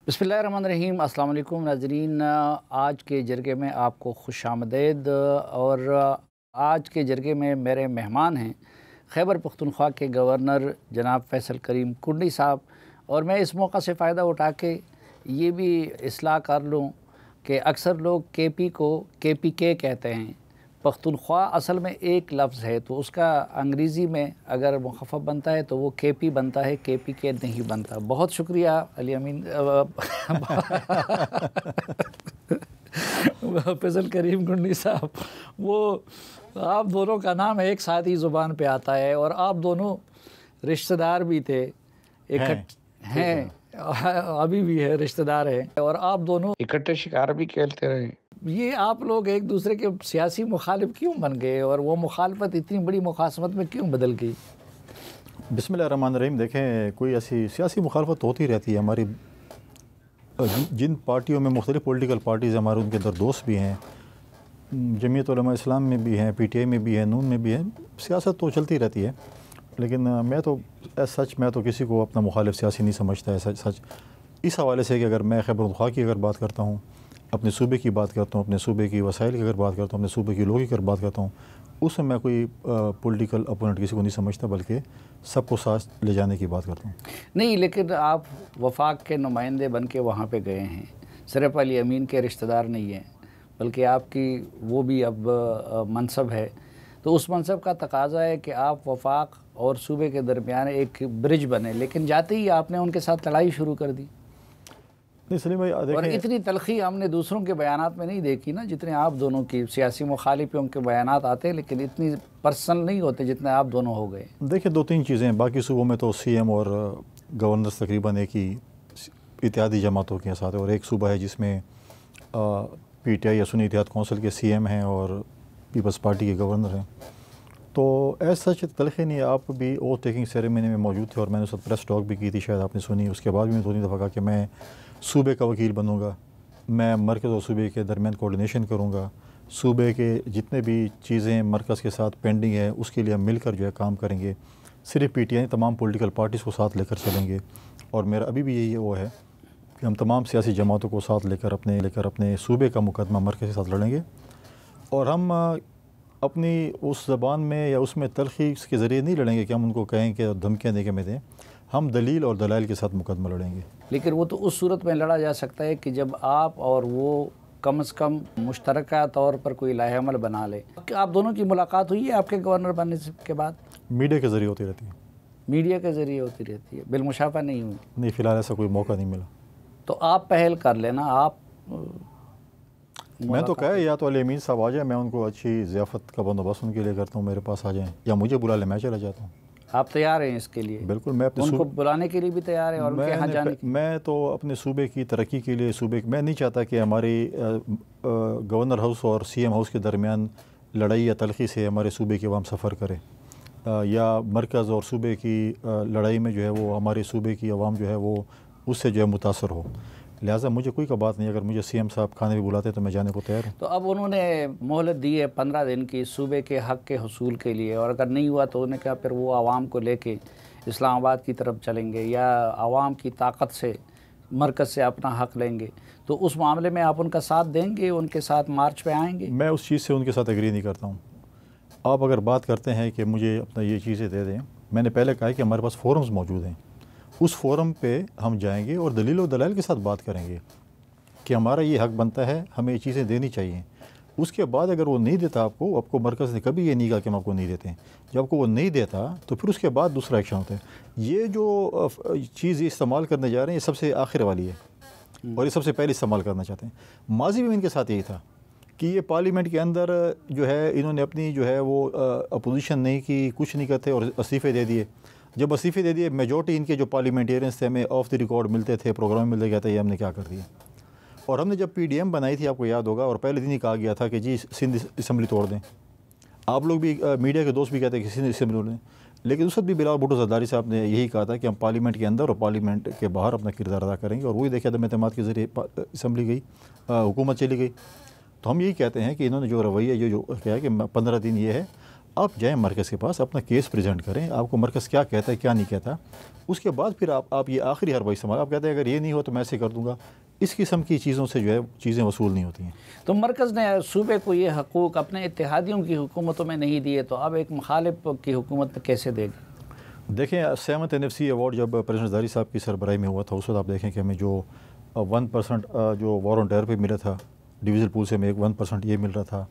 बिस्मिल्लाहिर्रहमानिर्रहीम। अस्सलाम वालेकुम नाज़रीन। आज के जरगे में आपको खुशामदीद। और आज के जरगे में मेरे मेहमान हैं खैबर पख्तूनख्वा के गवर्नर जनाब फ़ैसल करीम कुंडी साहब। और मैं इस मौका से फ़ायदा उठा के ये भी इस्लाह कर लूँ कि अक्सर लोग केपी को केपीके कहते हैं। पख्तूनख्वा असल में एक लफ्ज़ है, तो उसका अंग्रेज़ी में अगर मुख़फ़्फ़फ़ बनता है तो वो केपी बनता है, केपीके नहीं बनता। बहुत शुक्रिया अली अमीन फैसल करीम कुंडी साहब। वो आप दोनों का नाम एक साथ ही ज़ुबान पे आता है और आप दोनों रिश्तेदार भी थे, हैं अभी भी है, रिश्तेदार हैं, और आप दोनों इकट्ठे शिकार भी खेलते रहे। ये आप लोग एक दूसरे के सियासी मुखालिफ क्यों बन गए और वो मुखालफत इतनी बड़ी मुखासमत में क्यों बदल गई? बिस्मिल्लाहिर्रहमानिर्रहीम। देखें, कोई ऐसी सियासी मुखालफत होती रहती है हमारी। जिन पार्टियों में मुख्तलिफ़ पॉलिटिकल पार्टीज़ हमारे, उनके अंदर दोस्त भी हैं, जमीयत उलमा इस्लाम में भी हैं, PTI में भी हैं, नून में भी हैं। सियासत तो चलती रहती है, लेकिन मैं तो मैं तो किसी को अपना मुखालिफ सियासी नहीं समझता है। सच इस हवाले से कि अगर मैं खैबर पख्तूनख्वा की अगर बात करता हूँ, अपने सूबे की बात करता हूँ, अपने सूबे की वसाइल की अगर बात करता हूँ, अपने सूबे के लोगों की अगर बात करता हूँ, उसमें मैं कोई पॉलिटिकल अपोनेंट किसी को नहीं समझता, बल्कि सबको साथ ले जाने की बात करता हूँ। नहीं, लेकिन आप वफाक के नुमाइंदे बन के वहाँ पर गए हैं, सिर्फ अली अमीन के रिश्तेदार नहीं हैं, बल्कि आपकी वो भी अब मनसब है। तो उस मनसब का तकाजा है कि आप वफाक और सूबे के दरमियान एक ब्रिज बने, लेकिन जाते ही आपने उनके साथ लड़ाई शुरू कर दी। नहीं सलीम भाई, और इतनी तलखी हमने दूसरों के बयानात में नहीं देखी ना, जितने आप दोनों की सियासी मुखालिफों के बयानात आते हैं, लेकिन इतनी पर्सनल नहीं होते जितने आप दोनों हो गए। देखिए, दो तीन चीज़ें हैं। बाकी सूबों में तो CM और गवर्नर तकरीबन एक ही इत्तेहादी जमातों के साथ है, और एक सूबा है जिसमें PTI या सुन्नी इत्तेहाद कौंसिल के CM हैं और पीपल्स पार्टी के गवर्नर हैं। तो ऐसा सच तलखी नहीं है। आप भी ओथ टेकिंग सेरेमनी में मौजूद थे और मैंने उस वक्त प्रेस टॉक भी की थी, शायद आपने सुनी। उसके बाद भी मैं 2-3 दफ़ा कहा कि मैं सूबे का वकील बनूँगा, मैं मरकज़ और सूबे के दरमियान कोऑर्डिनेशन करूँगा, सूबे के जितने भी चीज़ें मरकज़ के साथ पेंडिंग है उसके लिए हम मिलकर जो है काम करेंगे। सिर्फ PTI, तमाम पॉलिटिकल पार्टीज़ को साथ लेकर चलेंगे। और मेरा अभी भी यही वो है कि हम तमाम सियासी जमातों को साथ लेकर अपने सूबे का मुकदमा मरकज़ के साथ लड़ेंगे। और हम अपनी उस ज़बान में या उसमें तलखी के ज़रिए नहीं लड़ेंगे कि हम उनको कहें कि धमकियाँ दे के में दें। हम दलील और दलाइल के साथ मुकदमा लड़ेंगे। लेकिन वो तो उस सूरत में लड़ा जा सकता है कि जब आप और वो कम से कम मुश्तरका तौर पर कोई लाहेअमल बना ले। आप दोनों की मुलाकात हुई है आपके गवर्नर बनने के बाद? मीडिया के ज़रिए होती रहती है। मीडिया के ज़रिए होती रहती है, बिलमुशाफा नहीं हुई? नहीं, फ़िलहाल ऐसा कोई मौका नहीं मिला। तो आप पहल कर लेना। आप मैं तो कहा या तो अली अमीन साहब आ जाए, मैं उनको अच्छी ज़ियाफ़त का बंदोबस्त उनके लिए करता हूँ, मेरे पास आ जाएँ, या मुझे बुला ले, मैं चला जाता हूँ। आप तैयार हैं इसके लिए? बिल्कुल, मैं अपने उनको बुलाने के लिए भी तैयार है और उनके यहाँ जाने के? मैं तो अपने सूबे की तरक्की के लिए मैं नहीं चाहता कि हमारी गवर्नर हाउस और CM हाउस के दरमियान लड़ाई या तलखी से हमारे सूबे की अवाम सफ़र करे, या मरकज़ और सूबे की लड़ाई में जो है वो हमारे सूबे की अवाम जो है वो उससे जो है मुतासर हो। लिहाजा मुझे कोई का बात नहीं, अगर मुझे CM साहब खाने भी बुलाते तो मैं जाने को तैयार हूँ। तो अब उन्होंने मोहलत दी है 15 दिन की सूबे के हक़ के हसूल के लिए, और अगर नहीं हुआ तो उन्होंने कहा फिर वो आवाम को लेके इस्लामाबाद की तरफ चलेंगे या आवाम की ताकत से मरकज़ से अपना हक़ लेंगे। तो उस मामले में आप उनका साथ देंगे, उनके साथ मार्च पे आएंगे? मैं उस चीज़ से उनके साथ एग्री नहीं करता हूँ। आप अगर बात करते हैं कि मुझे अपना ये चीज़ें दे दें, मैंने पहले कहा कि हमारे पास फोरम्स मौजूद हैं, उस फोरम पे हम जाएंगे और दलील और दलाइल के साथ बात करेंगे कि हमारा ये हक़ बनता है, हमें ये चीज़ें देनी चाहिए। उसके बाद अगर वो नहीं देता आपको मरकज़ ने कभी ये नहीं कहा कि हम आपको नहीं देते हैं। जब आपको वो नहीं देता तो फिर उसके बाद दूसरा एक्शन होता है। ये जो चीज़ इस्तेमाल करने जा रहे हैं, ये सबसे आखिर वाली है और ये सबसे पहले इस्तेमाल करना चाहते हैं। माजी में इनके साथ यही था कि ये पार्लियामेंट के अंदर जो है इन्होंने अपनी जो है वो अपोजिशन नहीं की, कुछ नहीं करते और इस्तीफ़े दे दिए। जब इस्तीफ़े दे दिए, मेजॉरिटी इनके जो पार्लियामेंटेरियंस थे, हमें ऑफ द रिकॉर्ड मिलते थे, प्रोग्राम मिलते गया था, ये हमने क्या कर दिया। और हमने जब PDM बनाई थी, आपको याद होगा, और पहले दिन ही कहा गया था कि जी सिंध असम्बली तोड़ दें। आप लोग भी मीडिया के दोस्त भी कहते हैं कि सिंध असम्बली तोड़ दें, लेकिन उस वक्त भी बिलावल भुट्टो ज़रदारी साहब ने यही कहा था कि हम पार्लियामेंट के अंदर और पार्लियामेंट के बाहर अपना किरदार अदा करेंगे। और वही देखिए, अदम-ए-एतमाद के ज़रिए असम्बली गई, हुकूमत चली गई। तो हम यही कहते हैं कि इन्होंने जो रवैया जो क्या है कि 15 दिन ये है, आप जाएँ मरकज़ के पास, अपना केस प्रेजेंट करें, आपको मरकज़ क्या कहता है क्या नहीं कहता, उसके बाद फिर आप ये आखिरी हरबा इस्तेमाल, आप कहते हैं अगर ये नहीं हो तो मैं ऐसे कर दूँगा। इस किस्म की चीज़ों से जो है चीज़ें वसूल नहीं होती हैं। तो मरकज़ ने सूबे को ये हकूक़ अपने इत्तेहादियों की हुकूमतों में नहीं दिए, तो अब एक मुखालिफ की हुकूमत में कैसे देगा? देखें 7th NFC अवार्ड जब प्रेसिडेंट ज़रदारी साहब की सरबराही में हुआ था, उस वक्त आप देखें कि हमें जो 1% जो वॉर ऑन टेरर पे मिला था, डिविजन पूल से हमें 1% ये मिल रहा था।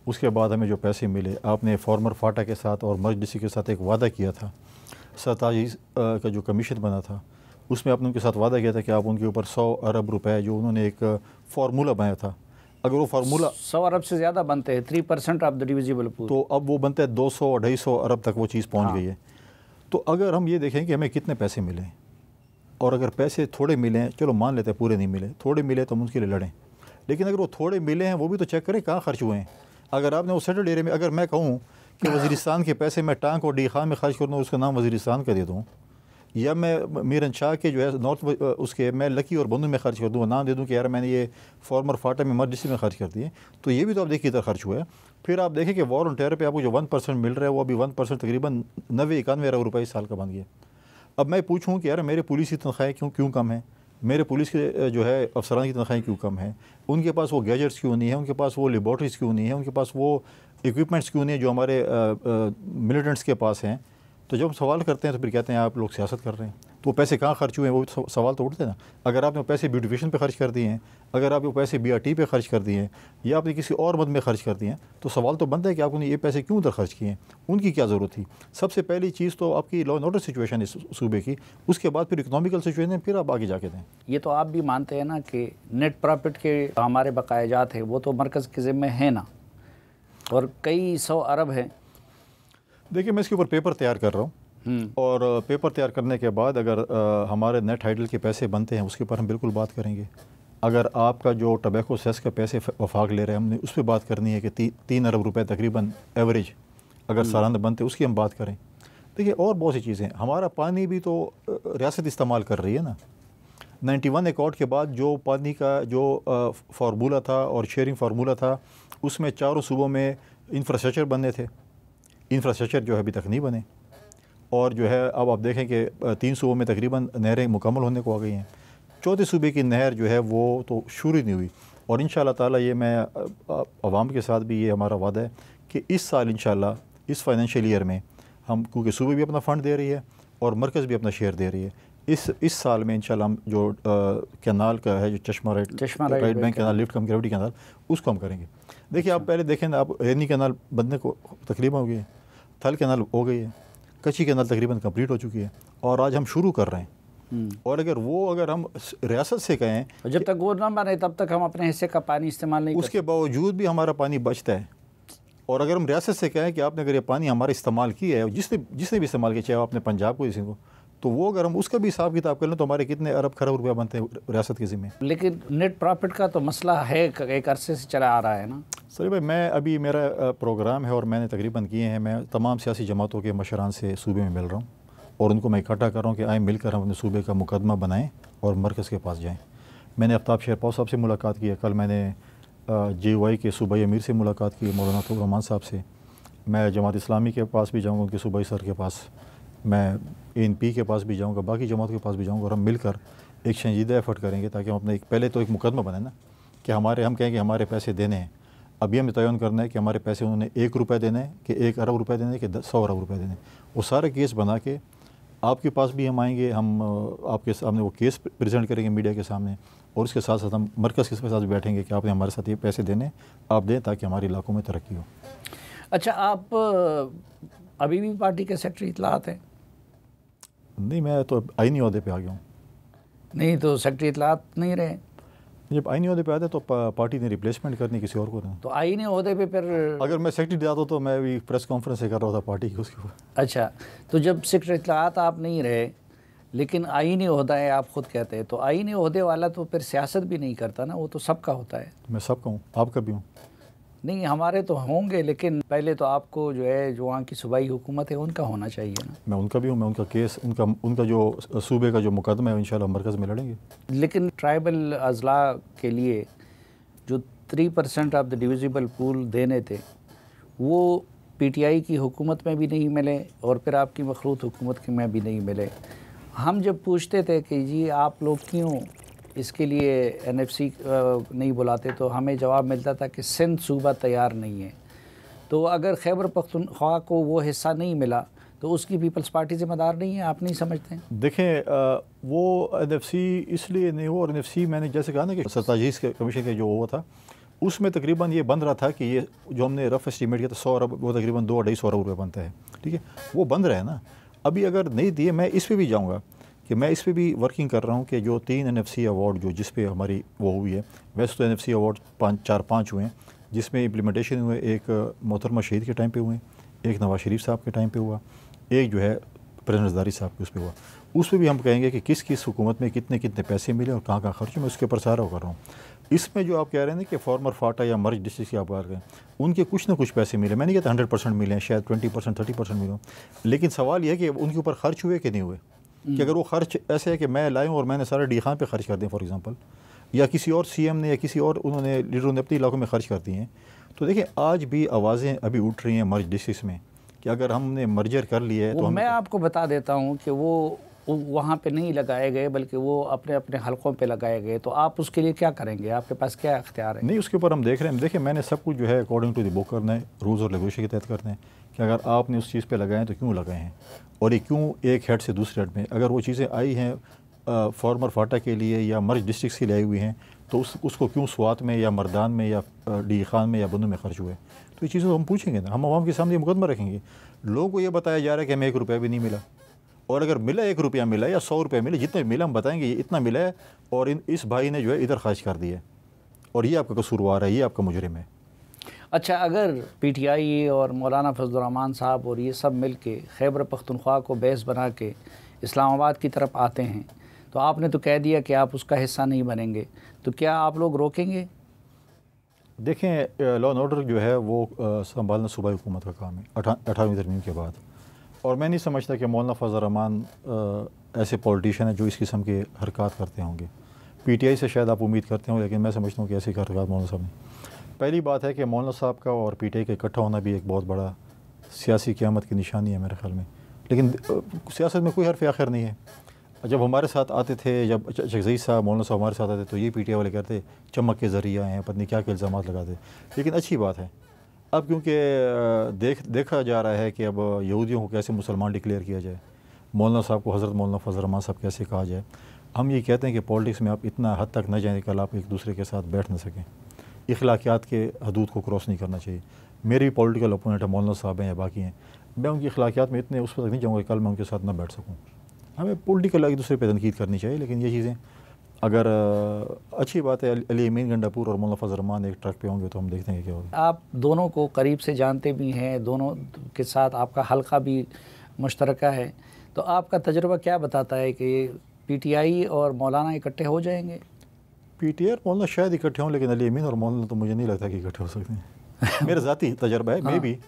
उसके बाद हमें जो पैसे मिले, आपने फार्मर फाटा के साथ और मर्ज डीसी के साथ एक वादा किया था, 27 का जो कमीशन बना था, उसमें आपने उनके साथ वादा किया था कि आप उनके ऊपर 100 अरब रुपए जो उन्होंने एक फार्मूला बनाया था, अगर वो फार्मूला 100 अरब से ज़्यादा बनते हैं, 3% ऑफ द डिविजिबल पूल, तो अब वो बनता है 200-250 अरब तक वो चीज़ पहुँच गई है। तो अगर हम ये देखें कि हमें कितने पैसे मिले, और अगर पैसे थोड़े मिले, चलो मान लेते हैं पूरे नहीं मिले, थोड़े मिले तो हम उसके लिए लड़ें, लेकिन अगर वो थोड़े मिले हैं वो भी तो चेक करें कहाँ खर्च हुए हैं। अगर आपने वो सेटल्ड एरिया में, अगर मैं कहूँ कि वज़ीरिस्तान के पैसे मैं टांग और डी खान में खर्च कर दूँ, उसका नाम वज़ीरिस्तान का दे दूँ, या मैं मीरन शाह के जो है नॉर्थ उसके मैं लकी और बंदू में खर्च कर दूँ, नाम दे दूँ कि यार मैंने ये फार्मर फाटा में मर्जिसी में खर्च कर दिए, तो ये भी तो आप देखिए इधर खर्च हुआ है। फिर आप देखें कि वॉर ऑन टेरर पे आपको जो 1% मिल रहा है, वो अभी 1% तकरीबन 90-91 अरब रुपये इस साल का बन गया। अब मैं पूछूँ कि यार मेरे पुलिस की तनख्वाहें क्यों कम है, मेरे पुलिस के जो है अफसरान की तनख्वाहें क्यों कम है, उनके पास वो गैजेट्स क्यों नहीं है, उनके पास वो लेबॉर्ट्रीज़ क्यों नहीं है, उनके पास वो इक्विपमेंट्स क्यों नहीं है जो हमारे मिलिटेंट्स के पास हैं। तो जब हम सवाल करते हैं तो फिर कहते हैं आप लोग सियासत कर रहे हैं। तो वो पैसे कहाँ खर्च हुए हैं, वो सवाल तो उठते हैं ना। अगर आपने वो पैसे ब्यूटिफिकेशन पे खर्च कर दिए हैं, अगर आपने वो पैसे BRT पे खर्च कर दिए हैं, या आपने किसी और मद में खर्च कर दिए हैं, तो सवाल तो बनता है कि आपने ये पैसे क्यों उधर खर्च किए हैं, उनकी क्या ज़रूरत थी। सबसे पहली चीज़ तो आपकी लॉ एंड ऑर्डर सिचुएशन इस सूबे की, उसके बाद फिर इकनॉमिकल सिचुएशन, फिर आप आगे जाके दें। ये तो आप भी मानते हैं ना कि नेट प्रॉफिट के हमारे बकायाजात हैं वो तो मरकज़ के ज़िम्मे है ना, और कई 100 अरब हैं। देखिए मैं इसके ऊपर पेपर तैयार कर रहा हूँ, और पेपर तैयार करने के बाद अगर हमारे नेट टाइटल के पैसे बनते हैं उसके ऊपर हम बिल्कुल बात करेंगे। अगर आपका जो टबैको सेस का पैसे वफाक ले रहे हैं, हमने उस पर बात करनी है कि 3 अरब रुपए तकरीबन एवरेज अगर सालाना बनते उसकी हम बात करें। देखिए और बहुत सी चीज़ें, हमारा पानी भी तो रियासत इस्तेमाल कर रही है ना। 91 अकॉर्ड के बाद जो पानी का जो फार्मूला था और शेयरिंग फार्मूला था, उसमें चारों सूबों में इंफ्रास्ट्रक्चर बनने थे, इंफ्रास्ट्रक्चर जो है अभी तक नहीं बने, और जो है अब आप देखें कि 3 सूबों में तकरीबन नहरें मुकम्मल होने को आ गई हैं, चौथे सूबे की नहर जो है वो तो शुरू ही नहीं हुई। और इंशाअल्लाह ताला ये मैं अवाम के साथ भी ये हमारा वादा है कि इस साल इंशाअल्लाह इस फाइनेंशियल ईयर में हम, क्योंकि सूबे भी अपना फ़ंड दे रही है और मरकज़ भी अपना शेयर दे रही है, इस साल में इंशाअल्लाह हम जो कैनाल का है, जो चश्मा राइट बैंक कैनाल, लिफ्ट कम ग्रेविटी कैनाल, उसको हम करेंगे। देखिए आप पहले देखें ना, आप रेनी कैनाल बनने को तकरीबन हो गई है, थल कैनाल हो गई है, कच्ची कैनाल तकरीबन कंप्लीट हो चुकी है, और आज हम शुरू कर रहे हैं। और अगर हम रियासत से कहें, जब तक वो ना बने तब तक हम अपने हिस्से का पानी इस्तेमाल नहीं उसके बावजूद भी हमारा पानी बचता है। और अगर हम रियासत से कहें कि आपने अगर ये पानी हमारा इस्तेमाल किया है, जिसने भी इस्तेमाल किया, चाहे आपने पंजाब को, किसी को, तो वो अगर हम उसका भी हिसाब किताब कर लें तो हमारे कितने अरब खरब रुपया बनते हैं रियासत के ज़िम्मे। लेकिन नेट प्रॉफिट का तो मसला है, एक अरसे से चला आ रहा है ना। सर भाई, मैं अभी मेरा प्रोग्राम है और मैंने तकरीबन किए हैं, मैं तमाम सियासी जमातों के मशरान से सूबे में मिल रहा हूँ और उनको मैं इकट्ठा कर रहा हूँ कि आए मिलकर हम अपने सूबे का मुकदमा बनाएं और मरकज़ के पास जाएं। मैंने आफ्ताब शेरपाव साहब से मुलाकात की है, कल मैंने JY के सूबाई अमीर से मुलाकात की, मौलाना तौक़ीर रहमान साहब से। मैं जमात इस्लामी के पास भी जाऊँगा, उनके सूबाई सर के पास, मैं ANP के पास भी जाऊँगा, बाकी जमात के पास भी जाऊँगा, और हम मिलकर एक संजीदा एफर्ट करेंगे ताकि हम अपने पहले तो एक मुकदमा बनाए ना, कि हम कहें कि हमारे पैसे देने हैं। अभी हमें तयन करना है कि हमारे पैसे उन्होंने 1 रुपये देने हैं, कि 1 अरब रुपये देने, कि 100 अरब रुपये देने। वो सारे केस बना के आपके पास भी हम आएंगे, हम आपके सामने वो केस प्रेजेंट करेंगे मीडिया के सामने, और उसके साथ साथ हम मरकज़ के साथ बैठेंगे कि आपने हमारे साथ ये पैसे देने, आप दें ताकि हमारे इलाकों में तरक्की हो। अच्छा, आप अभी भी पार्टी के सेक्रेटरी इत्तलात हैं? नहीं, मैं तो आईनी ओहदे पे आ गया हूँ। नहीं तो सेक्रेटरी इत्तलात नहीं रहे? जब आईनी ओहदे पे आते तो पार्टी ने रिप्लेसमेंट करनी किसी और को नहीं। तो आईनी ओहदे पे फिर अगर मैं सेक्रेटरी जाता तो मैं भी प्रेस कॉन्फ्रेंस कर रहा था पार्टी की उसके ऊपर। अच्छा, तो जब सेक्रेटरी इत्तलात आप नहीं रहे लेकिन आईनी ओहदा है, आप खुद कहते हैं, तो आईनी ओहदे वाला तो फिर सियासत भी नहीं करता ना, वो तो सबका होता है। मैं सबका हूँ, आपका भी हूँ। नहीं, हमारे तो होंगे, लेकिन पहले तो आपको जो है जो वहाँ की सूबाई हुकूमत है उनका होना चाहिए ना। मैं उनका भी हूँ, मैं उनका केस, उनका जो सूबे का जो मुकदमा है इंशाल्लाह मरकज़ में लड़ेंगे। लेकिन ट्राइबल अजला के लिए जो 3% ऑफ द डिविजिबल पूल देने थे, वो पीटीआई की हुकूमत में भी नहीं मिले और फिर आपकी मखरूत हुकूमत में भी नहीं मिले। हम जब पूछते थे कि जी आप लोग क्यों इसके लिए एनएफसी नहीं बुलाते, तो हमें जवाब मिलता था कि सिंध सूबा तैयार नहीं है। तो अगर खैबर पख्तूनख्वा को वो हिस्सा नहीं मिला तो उसकी पीपल्स पार्टी ज़िम्मेदार नहीं है, आप नहीं समझते हैं? देखें, वो एनएफसी इसलिए नहीं हुआ, और एनएफसी मैंने जैसे कहा ना कि सत्ताजीस के कमीशन के जो हुआ था उसमें तकरीबन ये बन रहा था कि ये जो हमने रफ एस्टीमेट किया था 100 अरब, वो तकरीबन 2-250 अरब रुपये बनता है। ठीक है, वो बंद रहा है ना। अभी अगर नहीं दिए, मैं इस पर भी जाऊँगा कि मैं इस पर भी वर्किंग कर रहा हूँ कि जो 3 एनएफसी अवार्ड जो जिस पे हमारी वो हुई है, वैसे तो एनएफसी अवार्ड 4-5 हुए हैं जिसमें इम्प्लीमेंटेशन हुए। एक मोहतरमा शहीद के टाइम पे हुए, एक नवाज शरीफ साहब के टाइम पे हुआ, एक जो है प्रेसिडेंट ज़रदारी साहब के उस पर हुआ। उस पर भी हम कहेंगे कि किस किस हुकूमत में कितने कितने पैसे मिले और कहाँ कहाँ खर्च, मैं उसके ऊपर सारा कर रहा हूँ। इसमें जो आप कह रहे हैं ना कि फॉर्मर फाटा या मर्ज डिस्ट्रिक्ट की आप बात करें, उनके कुछ ना कुछ पैसे मिले। मैं नहीं कहता 100% मिले हैं, शायद 20% 30% मिले, लेकिन सवाल यह है कि उनके ऊपर खर्च हुए कि नहीं हुए। कि अगर वो खर्च ऐसे है कि मैं लाऊं और मैंने सारे डी खान पे खर्च कर दें फॉर एग्जांपल, या किसी और सीएम ने या किसी और उन्होंने लीडरों ने अपने इलाकों में खर्च कर दिए हैं, तो देखिए आज भी आवाज़ें अभी उठ रही हैं मर्ज डिस्ट्रिक्ट में कि अगर हमने मर्जर कर लिया है तो मैं आपको बता देता हूँ कि वो वहाँ पे नहीं लगाए गए बल्कि वो अपने अपने हलकों पे लगाए गए। तो आप उसके लिए क्या करेंगे, आपके पास क्या इख्तियार है? नहीं, उसके ऊपर हम देख रहे हैं। देखिए, मैंने सब कुछ जो है अकॉर्डिंग टू द बुक करना है, रूल्स और रेगुलेशन के तहत करते हैं कि अगर आपने उस चीज़ पे लगाए तो क्यों लगाए हैं और ये क्यों एक हेड से दूसरे हेड में। अगर वो चीज़ें आई हैं फॉर्मर फाटा के लिए या मर्ज डिस्ट्रिक्ट के लिए आई हुई हैं तो उसको क्यों स्वात में या मर्दान में या डी खान में या बंदों में खर्च हुए, तो ये चीज़ें तो हम पूछेंगे ना, हम आवाम के सामने मुकदमा रखेंगे। लोगों को ये बताया जा रहा है कि हमें 1 रुपया भी नहीं मिला, और अगर मिला 1 रुपया मिला या 100 रुपये मिले, जितना मिला हम बताएंगे ये इतना मिला है और इस भाई ने जो है इधर खर्च कर दिया है और ये आपका कसूरवार है, ये आपका मुजरिम है। अच्छा, अगर पीटीआई और मौलाना फजलुर रहमान साहब और ये सब मिल के खैबर पख्तूनख्वा को बेस बना के इस्लामाबाद की तरफ आते हैं, तो आपने तो कह दिया कि आप उसका हिस्सा नहीं बनेंगे, तो क्या आप लोग रोकेंगे? देखें, लॉ एंड ऑर्डर जो है वो संभालना सूबाई हुकूमत का काम है 18वीं तरमीम के बाद, और मैं नहीं समझता कि मौलाना फजल रहमान ऐसे पॉलिटिशियन है जो इस किस्म के हरकत करते होंगे। पीटीआई से शायद आप उम्मीद करते हो, लेकिन मैं समझता हूँ कि ऐसी हरकत मौलाना साहब ने। पहली बात है कि मौलाना साहब का और पीटीआई का इकट्ठा होना भी एक बहुत बड़ा सियासी क़यामत की निशानी है मेरे ख्याल में, लेकिन सियासत में कोई हरफ आखिर नहीं है। जब हमारे साथ आते थे, जब जगज़ई साहब मौलाना साहब हमारे साथ आते तो ये पीटीआई वाले कहते चमक के ज़रिया हैं, पत्नी क्या के इल्ज़ाम लगाते, लेकिन अच्छी बात है। अब क्योंकि देखा जा रहा है कि अब यहूदियों को कैसे मुसलमान डिक्लेयर किया जाए, मौलाना साहब को हज़रत मौलाना फजल रहमान साहब कैसे कहा जाए, हम ये कहते हैं कि पॉलिटिक्स में आप इतना हद तक न जाएँ कल आप एक दूसरे के साथ बैठ न सकें, इखलाकियात के हदूद को क्रॉस नहीं करना चाहिए। मेरी पॉलिटिकल ओपोनेंट है मौलाना साहब हैं या बाकी हैं, मैं उनकी इखलाकियात में इतने उस पर तक नहीं जाऊँगा कल मैं उनके साथ न बैठ सकूँ। हमें पॉलिटिकल एक दूसरे पर तनकीद करनी चाहिए, लेकिन ये चीज़ें अगर अच्छी बात है अली अमीन गंडापुर और मौलाना फजल रहमान एक ट्रक पे होंगे तो हम देखते हैं क्या होगा। आप दोनों को करीब से जानते भी हैं, दोनों के साथ आपका हल्का भी मुश्तरका है, तो आपका तजुर्बा क्या बताता है कि पीटीआई और मौलाना इकट्ठे हो जाएंगे? पीटीआई और मौलाना शायद इकट्ठे हों, लेकिन अली अमीन और मौलाना तो मुझे नहीं लगता कि इकट्ठे हो सकते हैं। मेरा ज़ाती तजर्बा है, मैं भी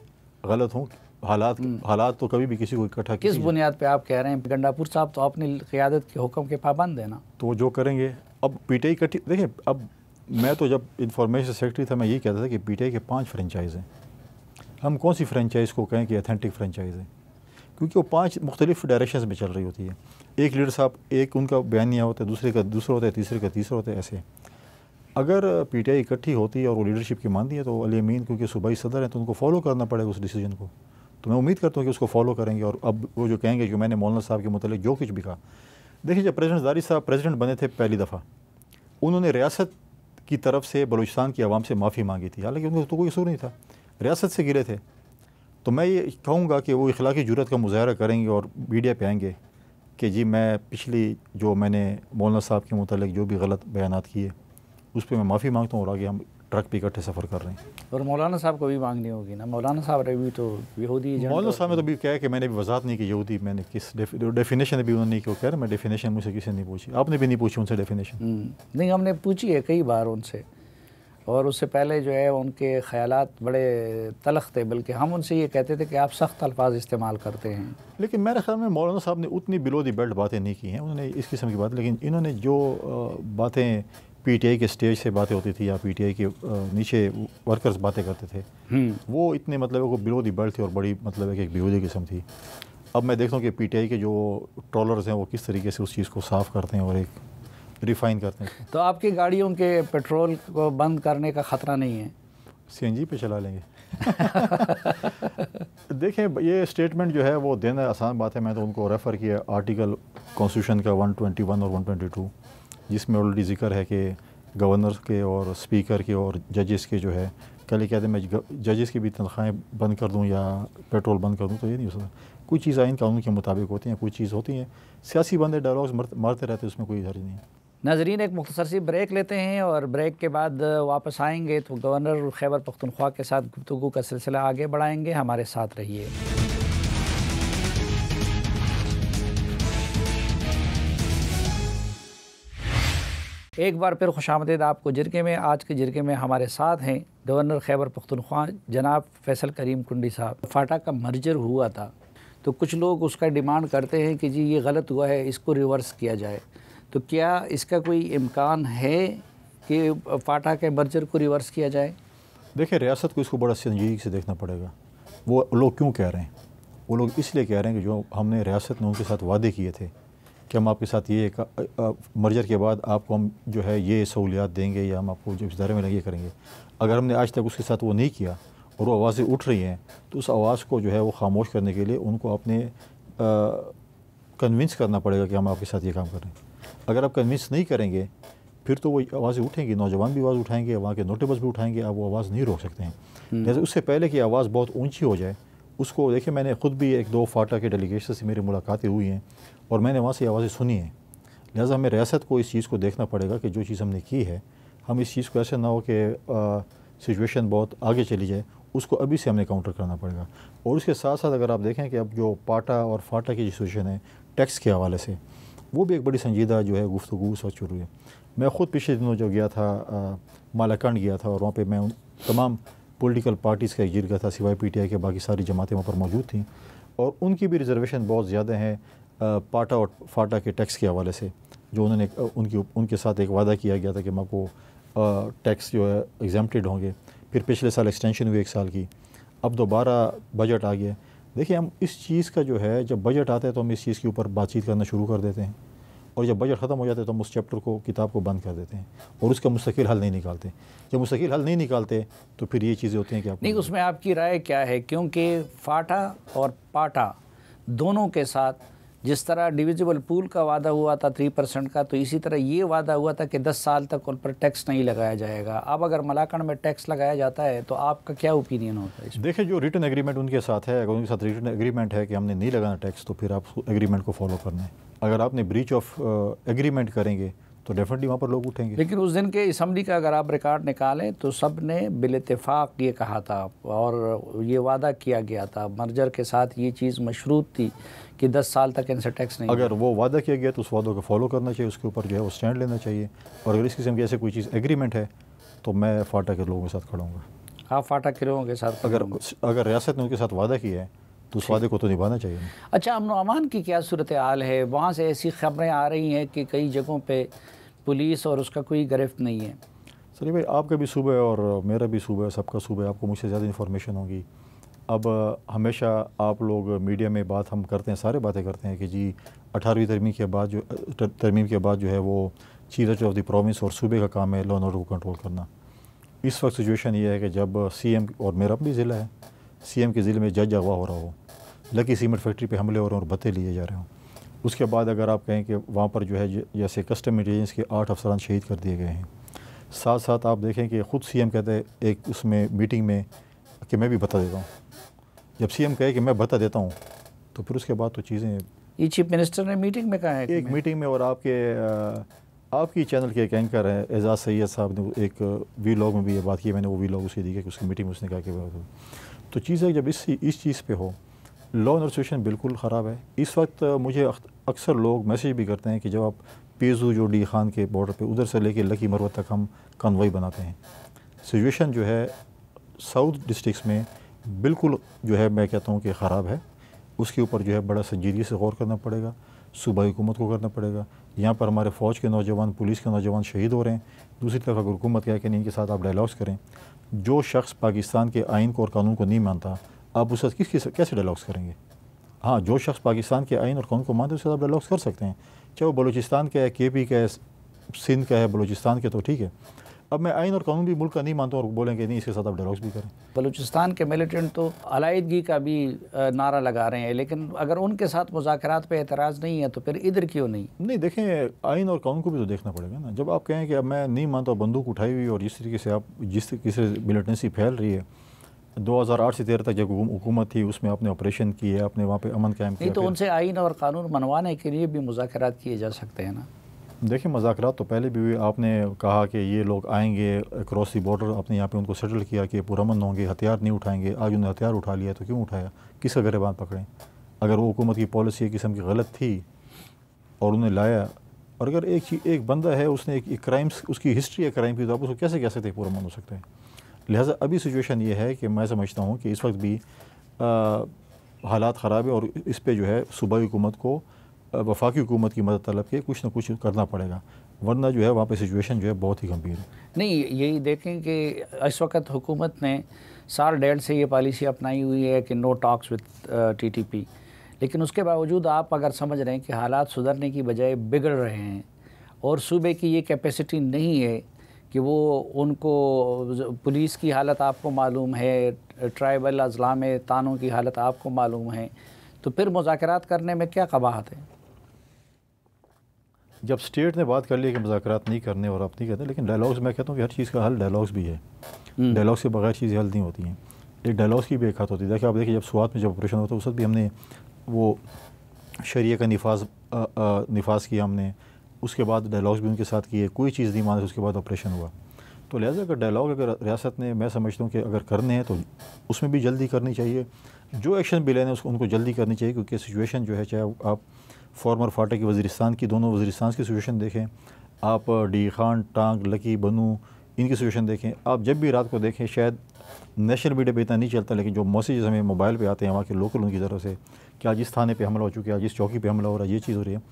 गलत हूँ। हालात तो कभी भी किसी को इकट्ठा किस बुनियाद पे आप कह रहे हैं? गंडापुर साहब तो अपनी क़यादत के हुक्म के पाबंद है ना, तो जो करेंगे। अब पीटीआई इकट्ठी, देखिए अब मैं तो जब इंफॉर्मेशन सेक्रेटरी था मैं यही कहता था कि पीटीआई के 5 फ्रेंचाइज़ हैं, हम कौन सी फ्रेंचाइज़ को कहें कि अथेंटिक फ्रेंचाइज़ है, क्योंकि वो 5 मुख्तलिफ डायरेक्शन में चल रही होती है। एक लीडर साहब, एक उनका बयानिया होता है, दूसरे का दूसरा होता है, तीसरे का तीसरा होता है, ऐसे। अगर पीटीआई इकट्ठी होती है और वो लीडरशिप की मानती है तो अली अमीन क्योंकि सूबाई सदर हैं तो उनको फॉलो करना पड़ेगा उस डिसीजन को, तो मैं उम्मीद करता हूँ कि उसको फॉलो करेंगे। और अब वो जो कहेंगे कि मैंने मौलाना साहब के मुतालिक जो कुछ भी कहा, देखिए जब प्रेसिडेंट ज़रदारी साहब प्रेसिडेंट बने थे पहली दफ़ा, उन्होंने रियासत की तरफ से बलूचिस्तान की आवाम से माफ़ी मांगी थी, हालांकि उनको तो कोई कसूर नहीं था, रियासत से गिरे थे। तो मैं ये कहूँगा कि वो इखलाकी जुर्रत का मुजाहरा करेंगे और मीडिया पे आएंगे कि जी मैं पिछली जो मैंने मौलाना साहब के मुतालिक जो भी गलत बयानात किए उस पर मैं माफ़ी मांगता हूँ और आगे हम ट्रक पे इकट्ठे सफ़र कर रहे हैं। और मौलाना साहब को भी मांगनी होगी ना, मौलाना साहब भी तो यहूदी। मौलाना साहब ने तो भी कहा है कि मैंने भी वजाहत नहीं की यहूदी, मैंने किस डेफिनेशन भी उन्होंने नहीं की, कह रहे मैं डेफिनेशन मुझसे किसी ने नहीं पूछी, आपने भी नहीं पूछी उनसे डेफिनेशन? नहीं, हमने पूछी है कई बार उनसे, और उससे पहले जो है उनके ख़यालात बड़े तलख थे, बल्कि हम उनसे ये कहते थे कि आप सख्त अल्फाज इस्तेमाल करते हैं। लेकिन मेरे ख्याल में मौलाना साहब ने उतनी बिलो दी बेल्ट बातें नहीं की हैं, उन्होंने इस किस्म की बात, लेकिन इन्होंने जो बातें पीटीआई के स्टेज से बातें होती थी या पीटीआई के नीचे वर्कर्स बातें करते थे, वो इतने मतलब वो बिलो दी बेल्ट थी और बड़ी मतलब एक बेहूदी किस्म थी। अब मैं देखता हूँ कि पीटीआई के जो ट्रॉलर्स हैं वो किस तरीके से उस चीज़ को साफ़ करते हैं और एक रिफ़ाइन करते हैं। तो आपकी गाड़ियों के पेट्रोल को बंद करने का ख़तरा नहीं है? सीएनजी पे चला लेंगे। देखें, ये स्टेटमेंट जो है वो देना आसान बात है। मैं तो उनको रेफ़र किया आर्टिकल कॉन्स्टिट्यूशन का 121 और 122, जिसमें ऑलरेडी ज़िक्र है कि गवर्नर के और स्पीकर के और जजेस के जो है, कल कहते हैं मैं जजेस की भी तनख्वाहें बंद कर दूं या पेट्रोल बंद कर दूं, तो ये नहीं हो सकता। कुछ चीज़ आइन कानून के मुताबिक होती हैं, कुछ चीज़ होती हैं सियासी बंदे डायलॉग्स मारते रहते हैं, उसमें कोई हर्ज नहीं। नाज़रीन, एक मुख्तसर सी ब्रेक लेते हैं और ब्रेक के बाद वापस आएंगे तो गवर्नर खैबर पख्तूनख्वा के साथ गुफ्तगू का सिलसिला आगे बढ़ाएंगे। हमारे साथ रहिए। एक बार फिर खुशामदीद आपको जिरके में। आज के जिरके में हमारे साथ हैं गवर्नर खैबर पख्तूनख्वा जनाब फैसल करीम कुंडी साहब। फाटा का मर्जर हुआ था तो कुछ लोग उसका डिमांड करते हैं कि जी ये गलत हुआ है, इसको रिवर्स किया जाए। तो क्या इसका कोई इम्कान है कि फाटा के मर्जर को रिवर्स किया जाए? देखिए, रियासत को इसको बड़ा संजीदगी से देखना पड़ेगा। वो लोग क्यों कह रहे हैं? वो लोग इसलिए कह रहे हैं कि जो हमने रियासत ने उनके साथ वादे किए थे कि हम आपके साथ ये मर्जर के बाद आपको हम जो है ये सहूलियात देंगे या हम आपको जो इस दायरे में लगे करेंगे, अगर हमने आज तक उसके साथ वो नहीं किया और वो आवाज़ें उठ रही हैं, तो उस आवाज़ को जो है वो खामोश करने के लिए उनको अपने कन्विंस करना पड़ेगा कि हम आपके साथ ये काम कर रहे हैं। अगर आप कन्विंस नहीं करेंगे फिर तो वो आवाज़ें उठेंगी, नौजवान भी आवाज़ उठाएंगे, वहाँ के नोटेबल्स भी उठाएंगे, आप वो आवाज़ नहीं रोक सकते हैं। जैसे उससे पहले कि आवाज़ बहुत ऊंची हो जाए, उसको देखिए, मैंने ख़ुद भी एक दो फाटा के डेलीगेशन से मेरी मुलाकातें हुई हैं और मैंने वहाँ से आवाज़ें सुनी हैं। लिहाजा हमें रियासत को इस चीज़ को देखना पड़ेगा कि जो चीज़ हमने की है, हम इस चीज़ को ऐसे ना हो कि सिचुएशन बहुत आगे चली जाए, उसको अभी से हमने काउंटर करना पड़ेगा। और उसके साथ साथ अगर आप देखें कि अब जो पाटा और फाटा की सिचुएशन है टैक्स के हवाले से, वो भी एक बड़ी संजीदा जो है गुफ्तगू उस वक्त शुरू है। मैं ख़ुद पिछले दिनों जो गया था मालाकंड गया था और वहाँ पे मैं उन तमाम पॉलिटिकल पार्टीज़ का एक जिरगा था, सिवाय पीटीआई के बाकी सारी जमातें वहाँ पर मौजूद थीं और उनकी भी रिजर्वेशन बहुत ज़्यादा हैं पाटा और फाटा के टैक्स के हवाले से। जो उन्होंने उनके साथ एक वादा किया गया था कि हम आपको टैक्स जो है एग्जम्प्टेड होंगे। फिर पिछले साल एक्सटेंशन हुई 1 साल की, अब दोबारा बजट आ गया। देखिए, हम इस चीज़ का जो है, जब बजट आता है तो हम इस चीज़ के ऊपर बातचीत करना शुरू कर देते हैं और जब बजट ख़त्म हो जाता है तो हम उस चैप्टर को, किताब को बंद कर देते हैं और उसका मुस्तकिल हल नहीं निकालते। जब मुस्तकिल हल नहीं निकालते तो फिर ये चीज़ें होती हैं कि आप नहीं, उसमें आपकी राय क्या है? क्योंकि फाटा और पाटा दोनों के साथ जिस तरह डिविजिबल पूल का वादा हुआ था 3% का, तो इसी तरह ये वादा हुआ था कि 10 साल तक उन पर टैक्स नहीं लगाया जाएगा। अब अगर मलाकंड में टैक्स लगाया जाता है तो आपका क्या ओपिनियन होता है? देखिए, जो रिटन एग्रीमेंट उनके साथ है, अगर उनके साथ रिटन एग्रीमेंट है कि हमने नहीं लगाना टैक्स, तो फिर आप एग्रीमेंट को फॉलो करना है। अगर आपने ब्रीच ऑफ एग्रीमेंट करेंगे तो डेफिनेटली वहाँ पर लोग उठेंगे। लेकिन उस दिन के असम्बली का अगर आप रिकॉर्ड निकालें तो सब ने बिल-इत्तेफाक ये कहा था और ये वादा किया गया था, मर्जर के साथ ये चीज़ मशरूत थी कि 10 साल तक इनसे टैक्स नहीं। अगर वो वादा किया गया तो उस वादों को फॉलो करना चाहिए, उसके ऊपर जो है वो स्टैंड लेना चाहिए। और अगर इस किस्म की ऐसे कोई चीज़ एग्रीमेंट है तो मैं फाटा के लोगों के साथ खड़ा हूँगा। आप फाटा के लोगों के साथ? अगर रियासत ने उनके साथ वादा किया है तो उस वादे को तो निभाना चाहिए। अच्छा, अमन व अमान की क्या सूरत हाल है? वहाँ से ऐसी खबरें आ रही हैं कि कई जगहों पे पुलिस और उसका कोई गिरफ्त नहीं है। सर भाई, आपका भी सूबा है और मेरा भी सूबा है, सबका सूबा है, आपको मुझसे ज़्यादा इन्फॉर्मेशन होगी। अब हमेशा आप लोग मीडिया में बात हम करते हैं, सारे बातें करते हैं कि जी 18वीं तरमीम के बाद जो है वो chief justice of the province और सूबे का काम है लॉ एंड ऑर्डर को कंट्रोल करना। इस वक्त सिचुएशन ये है कि जब सीएम, और मेरा भी ज़िला है, सीएम के ज़िले में जज अगवा हो रहा हो, लकी सीमेंट फैक्ट्री पे हमले हो रहे हैं और भत्ते लिए जा रहे हों, उसके बाद अगर आप कहें कि वहाँ पर जो है जैसे कस्टम इंटेलिजेंस के 8 अफसरान शहीद कर दिए गए हैं, साथ साथ आप देखें कि ख़ुद सीएम कहते हैं एक उसमें मीटिंग में कि मैं भी भत्ता देता हूँ। जब सीएम कहे कि मैं भत्ता देता हूँ तो फिर उसके बाद तो चीज़ें, ये चीफ मिनिस्टर ने मीटिंग में कहा है? एक मीटिंग में, और आपकी चैनल के एक एंकर हैं एजाज़ सैयद साहब ने एक वीलॉग में भी ये बात की, मैंने वो वीलॉग उसकी दिखे कि उसकी मीटिंग में उसने कहा कि तो चीज़ है जब इस चीज़ पे हो, लॉ एंड ऑर्डर सिचुएशन बिल्कुल ख़राब है इस वक्त। मुझे अक्सर लोग मैसेज भी करते हैं कि जब आप पेजू जो डी खान के बॉर्डर पे उधर से लेके लकी मरवत तक हम कन्वॉय बनाते हैं, सिचुएशन जो है साउथ डिस्ट्रिक्ट्स में बिल्कुल जो है मैं कहता हूँ कि ख़राब है। उसके ऊपर जो है बड़ा संजीदगी से गौर करना पड़ेगा। सूबाई हुकूमत को करना पड़ेगा। यहाँ पर हमारे फ़ौज के नौजवान, पुलिस के नौजवान शहीद हो रहे हैं। दूसरी तरफ अगर हुकूमत कहे कि नहीं, इनके साथ आप डायलॉग्स करें, जो शख्स पाकिस्तान के आइन को और कानून को नहीं मानता, आप उससे कैसे डायलॉग्स करेंगे? हाँ, जो शख्स पाकिस्तान के आइन और कानून को मानते हैं उसके साथ आप डायलॉग्स कर सकते हैं, चाहे वो बलूचिस्तान का है, KP का है, सिंध का है, बलूचिस्तान के, तो ठीक है। अब मैं आइन और कानून भी मुल्क का नहीं मानता और बोलेंगे नहीं, इसके साथ आप डायलॉग्स भी करें। बलूचिस्तान के मिलिटेंट तो अलाइदगी का भी नारा लगा रहे हैं, लेकिन अगर उनके साथ मुज़ाकरात पे एतराज़ नहीं है तो फिर इधर क्यों नहीं? नहीं, देखें, आइन और कानून को भी तो देखना पड़ेगा ना। जब आप कहें कि अब मैं नहीं मानता, बंदूक उठाई हुई और जिस तरीके से आप जिस तरीके से मिलिटेंसी फैल रही है, 2008 से 13 तक जब हुकूमत थी उसमें आपने ऑपरेशन किए, आपने वहाँ पे अमन कायम किया। नहीं तो उनसे आइन और कानून मनवाने के लिए भी मुज़ाकरात किए जा सकते हैं ना। देखिए, मुज़ाकरात तो पहले भी हुए। आपने कहा कि ये लोग आएंगे क्रॉस दी बॉर्डर, आपने यहाँ पे उनको सेटल किया कि पुरअमन होंगे, हथियार नहीं उठाएंगे। आज उन्होंने हथियार उठा लिया, तो क्यों उठाया? किसका गिरबान पकड़ें? अगर वो हुकूमत की पॉलिसी एक किस्म की गलत थी और उन्हें लाया, और अगर एक बंदा है, उसने एक क्राइम्स, उसकी हिस्ट्री है क्राइम की, तो आप उसको कैसे कह सकते हैं पुरअमन हो सकते हैं? लिहाजा अभी सिचुएशन ये है कि मैं समझता हूँ कि इस वक्त भी हालात ख़राब है और इस पर जो है सूबाई हुकूमत को वफाकी हुकूमत की मदद तलब के कुछ न कुछ करना पड़ेगा, वरना जो है वहाँ पे सिचुएशन जो है बहुत ही गंभीर है। नहीं, यही देखें कि इस वक्त हुकूमत ने साल डेढ़ से ये पॉलिसी अपनाई हुई है कि नो टॉक्स विद TTP, लेकिन उसके बावजूद आप अगर समझ रहे हैं कि हालात सुधरने की बजाय बिगड़ रहे हैं और सूबे की ये कैपेसिटी नहीं है कि वो उनको, पुलिस की हालत आपको मालूम है, ट्राइबल अजला में तानों की हालत आपको मालूम है, तो फिर मुज़ाकरात करने में क्या कबाहत है? जब स्टेट ने बात कर ली कि मुज़ाकरात नहीं करने और आप नहीं कहते, लेकिन डायलॉग्स, मैं कहता हूँ कि हर चीज़ का हल डायलॉग्स भी है। डायलॉग्स के बगैर चीज़ें हल नहीं होती हैं। एक डायलॉग्स की भी एक हद होती है। देखिए, आप देखिए, जब स्वात में जब ऑपरेशन होता है उस वक्त भी हमने वो शरिया का निफाज किया हमने, उसके बाद डायलॉग्स भी उनके साथ किए, कोई चीज़ नहीं माने, उसके बाद ऑपरेशन हुआ। तो लिहाजा अगर डायलॉग अगर रियासत ने, मैं समझता हूँ कि अगर करने हैं तो उसमें भी जल्दी करनी चाहिए। जो एक्शन भी लेने उसको उनको जल्दी करनी चाहिए, क्योंकि सिचुएशन जो है, चाहे आप फॉर्मर फाटे की वज़ीरिस्तान की, दोनों वज़ीरिस्तान की सिचुएशन देखें, आप डी खान, टांग, लकी, बनू, इनकी सिचुएशन देखें, आप जब भी रात को देखें, शायद नेशनल मीडिया पे इतना नहीं चलता, लेकिन जो मैसेज हमें मोबाइल पे आते हैं वहाँ के लोकल उनकी तरफ से, कि आज इस थाने पे हमला हो चुका है, आज इस चौकी पे हमला हो रहा है, ये चीज़ हो रही है।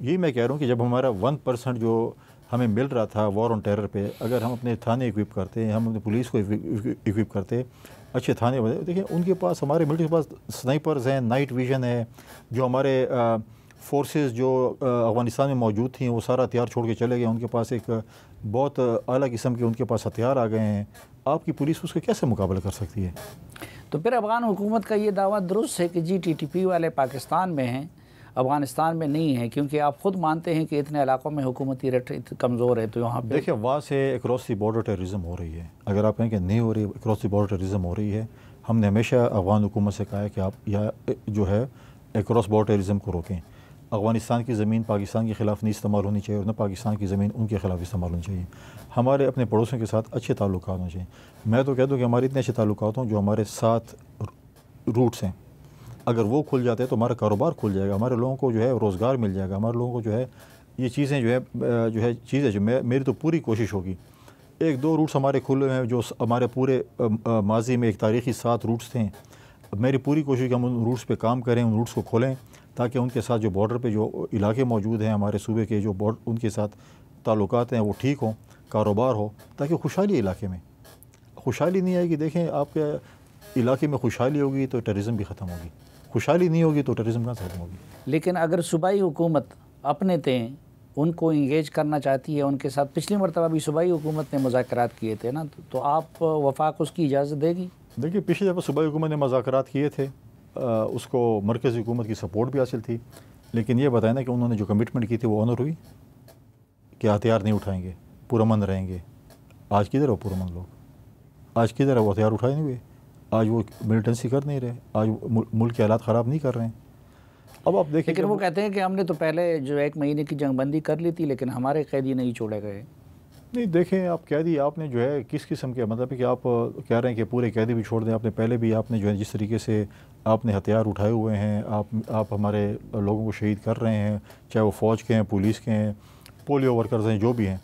यही मैं कह रहा हूँ कि जब हमारा 1% जो हमें मिल रहा था वॉर ऑन टेरर पे, अगर हम अपने थाने इक्विप करते, हम अपने पुलिस को इक्विप करते, अच्छे थाने बने। देखिए, उनके पास, हमारे मिलिट्री के पास स्नाइपर्स हैं, नाइट विजन है, जो हमारे फोर्सेस जो अफ़गानिस्तान में मौजूद थी वो सारा हथियार छोड़ के चले गए। उनके पास एक बहुत आला किस्म के उनके पास हथियार आ गए हैं। आपकी पुलिस उसका कैसे मुकाबला कर सकती है? तो फिर अफ़गान हुकूमत का ये दावा दुरुस्त है कि जी TTP वाले पाकिस्तान में हैं, अफ़गानिस्तान में नहीं है, क्योंकि आप ख़ुद मानते हैं कि इतने इलाकों में हुकूमती रेट कमज़ोर है, तो यहाँ पे देखिए, वहाँ से अक्रॉस दी बॉर्डर टेररिज्म हो रही है। अगर आप कहें कि नहीं हो रही, अक्रॉस दी बॉर्डर टेररिज्म हो रही है। हमने हमेशा अफ़गान हुकूमत से कहा है कि आप या जो है अक्रॉस बॉर्डर टेररिज्म को रोकें। अफ़गानिस्तान की ज़मीन पाकिस्तान के ख़िलाफ़ नहीं इस्तेमाल होनी चाहिए और न पाकिस्तान की ज़मीन उनके ख़िलाफ़ इस्तेमाल होनी चाहिए। हमारे अपने पड़ोसियों के साथ अच्छे ताल्लुकात होने चाहिए। मैं तो कह दूँ कि हमारे इतने अच्छे ताल्लुकात हों, जो हमारे 7 रूट्स हैं, अगर वो खुल जाते हैं तो हमारा कारोबार खुल जाएगा, हमारे लोगों को जो है रोज़गार मिल जाएगा, हमारे लोगों को जो है ये चीज़ें जो है चीज़ें जो मेरी तो पूरी कोशिश होगी। 1-2 रूट्स हमारे खुले हैं, जो हमारे पूरे माजी में एक तारीख़ी 7 रूट्स थे। मेरी पूरी कोशिश कि हम उन रूट्स पे काम करें, उन रूट्स को खोलें, ताकि उनके साथ जो बॉर्डर पे जो इलाके मौजूद हैं हमारे सूबे के, जो बॉर्डर उनके साथ ताल्लुकात हैं वो ठीक हों, कारोबार हो, ताकि खुशहाली इलाके में। खुशहाली नहीं आएगी, देखें, आपके इलाके में खुशहाली होगी तो टेररिज्म भी ख़त्म होगी, खुशहाली नहीं होगी तो टेररिज्म कहाँ से ख़त्म होगी? लेकिन अगर सूबाई हुकूमत अपने तें उनको इंगेज करना चाहती है उनके साथ, पिछली मरतबा भी सूबाई हुकूमत ने मुज़ाकरात किए थे ना, तो आप वफाक उसकी इजाज़त देगी? देखिए, पिछली दफ़ा सूबाई हुकूमत ने मुज़ाकरात किए थे, उसको मरकज़ी हुकूमत की सपोर्ट भी हासिल थी, लेकिन ये बताया ना कि उन्होंने जो कमिटमेंट की थी वो ऑनर हुई, कि हथियार नहीं उठाएंगे, पुरअमन रहेंगे। आज किधर है पुरअमन लोग? आज किधर है वो? हथियार उठाए नहीं हुए, आज वो मिलिटेंसी कर नहीं रहे, आज मुल्क के हालात ख़राब नहीं कर रहे हैं। अब आप देखिए, लेकिन वो कहते हैं कि हमने तो पहले जो 1 महीने की जंगबंदी कर ली थी, लेकिन हमारे कैदी नहीं छोड़े गए। नहीं, देखें, आप कैदी आपने जो है किस किस्म के, मतलब कि आप कह रहे हैं कि पूरे कैदी भी छोड़ दें, आपने पहले भी आपने जो है जिस तरीके से आपने हथियार उठाए हुए हैं, आप हमारे लोगों को शहीद कर रहे हैं, चाहे वो फ़ौज के हैं, पुलिस के हैं, पोलियो वर्कर्स हैं, जो भी हैं,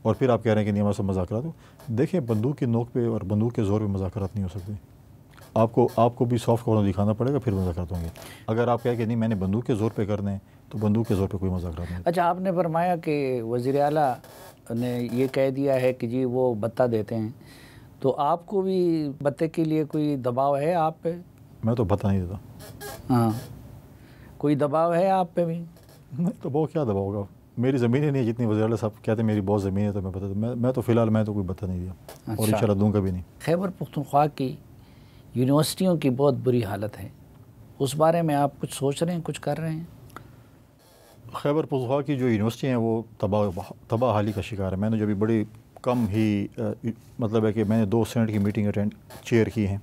और फिर आप कह रहे हैं कि नहीं हमारे साथ मुज़ाकरात हो। देखें, बंदूक की नोक पे और बंदूक के ज़ोर पे मुज़ाकरात नहीं हो सकते। आपको भी सॉफ्ट कॉर्नर दिखाना पड़ेगा, फिर मुज़ाकरात होंगे। अगर आप कहें कि नहीं मैंने बंदूक के ज़ोर पे करने हैं, तो बंदूक के ज़ोर पे कोई मुज़ाकरात नहीं। अच्छा, आपने फरमाया कि वज़ीर आला ने ये कह दिया है कि जी वो भत्ता देते हैं, तो आपको भी भत्ते के लिए कोई दबाव है आप पे? मैं तो भत्ता नहीं देता। हाँ, कोई दबाव है आप पे भी? नहीं, तो बहुत क्या दबाव होगा, मेरी ज़मीन ही नहीं है जितनी वज़ीर आला साहब कहते हैं मेरी बहुत ज़मीन है, तो मैं बता मैं तो फ़िलहाल मैं तो कोई भत्ता नहीं दिया। अच्छा। और इंशाल्लाह दूंगा भी नहीं। खैबर पख्तूनख्वा की यूनिवर्सिटियों की बहुत बुरी हालत है, उस बारे में आप कुछ सोच रहे हैं, कुछ कर रहे हैं? खैबर पख्तूनख्वा की जो यूनिवर्सिटी हैं वो तबाहाली का शिकार है। मैंने जो भी बड़ी कम ही मतलब है कि मैंने 2 सेनेट की मीटिंग चेयर की हैं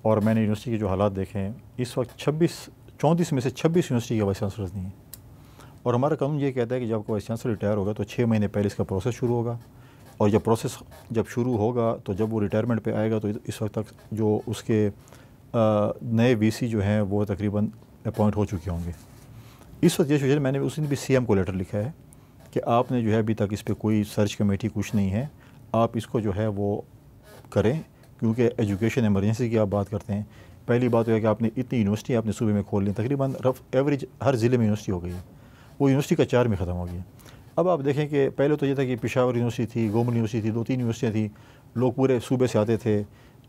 और मैंने यूनिवर्सिटी के जो हालात देखे हैं, इस वक्त 34 में से 26 यूनिवर्सिटी के वाइस चांसलर्स नहीं हैं। और हमारा कानून ये कहता है कि जब आपका वाइस चांसलर रिटायर होगा तो 6 महीने पहले इसका प्रोसेस शुरू होगा, और जब प्रोसेस शुरू होगा तो जब वो रिटायरमेंट पे आएगा तो इस वक्त तक जो उसके नए वीसी जो हैं वो तकरीबन अपॉइंट हो चुके होंगे। इस वक्त ये सिचुएशन, मैंने उस दिन भी सीएम को लेटर लिखा है कि आपने जो है अभी तक इस पर कोई सर्च कमेटी कुछ नहीं है, आप इसको जो है वो करें, क्योंकि एजुकेशन इमरजेंसी की आप बात करते हैं। पहली बात है कि आपने इतनी यूनिवर्सिटी आपने सूबे में खोल ली, तकरीबन रफ एवरेज हर ज़िले में यूनिवर्सिटी हो गई है, वो यूनिवर्सिटी का 4 में ख़त्म हो गया। अब आप देखें कि पहले तो ये था कि पेशावर यूनिवर्सिटी थी, गवर्नमेंट यूनिवर्सिटी थी, 2-3 यूनिवर्सिटियाँ थी, लोग पूरे सूबे से आते थे,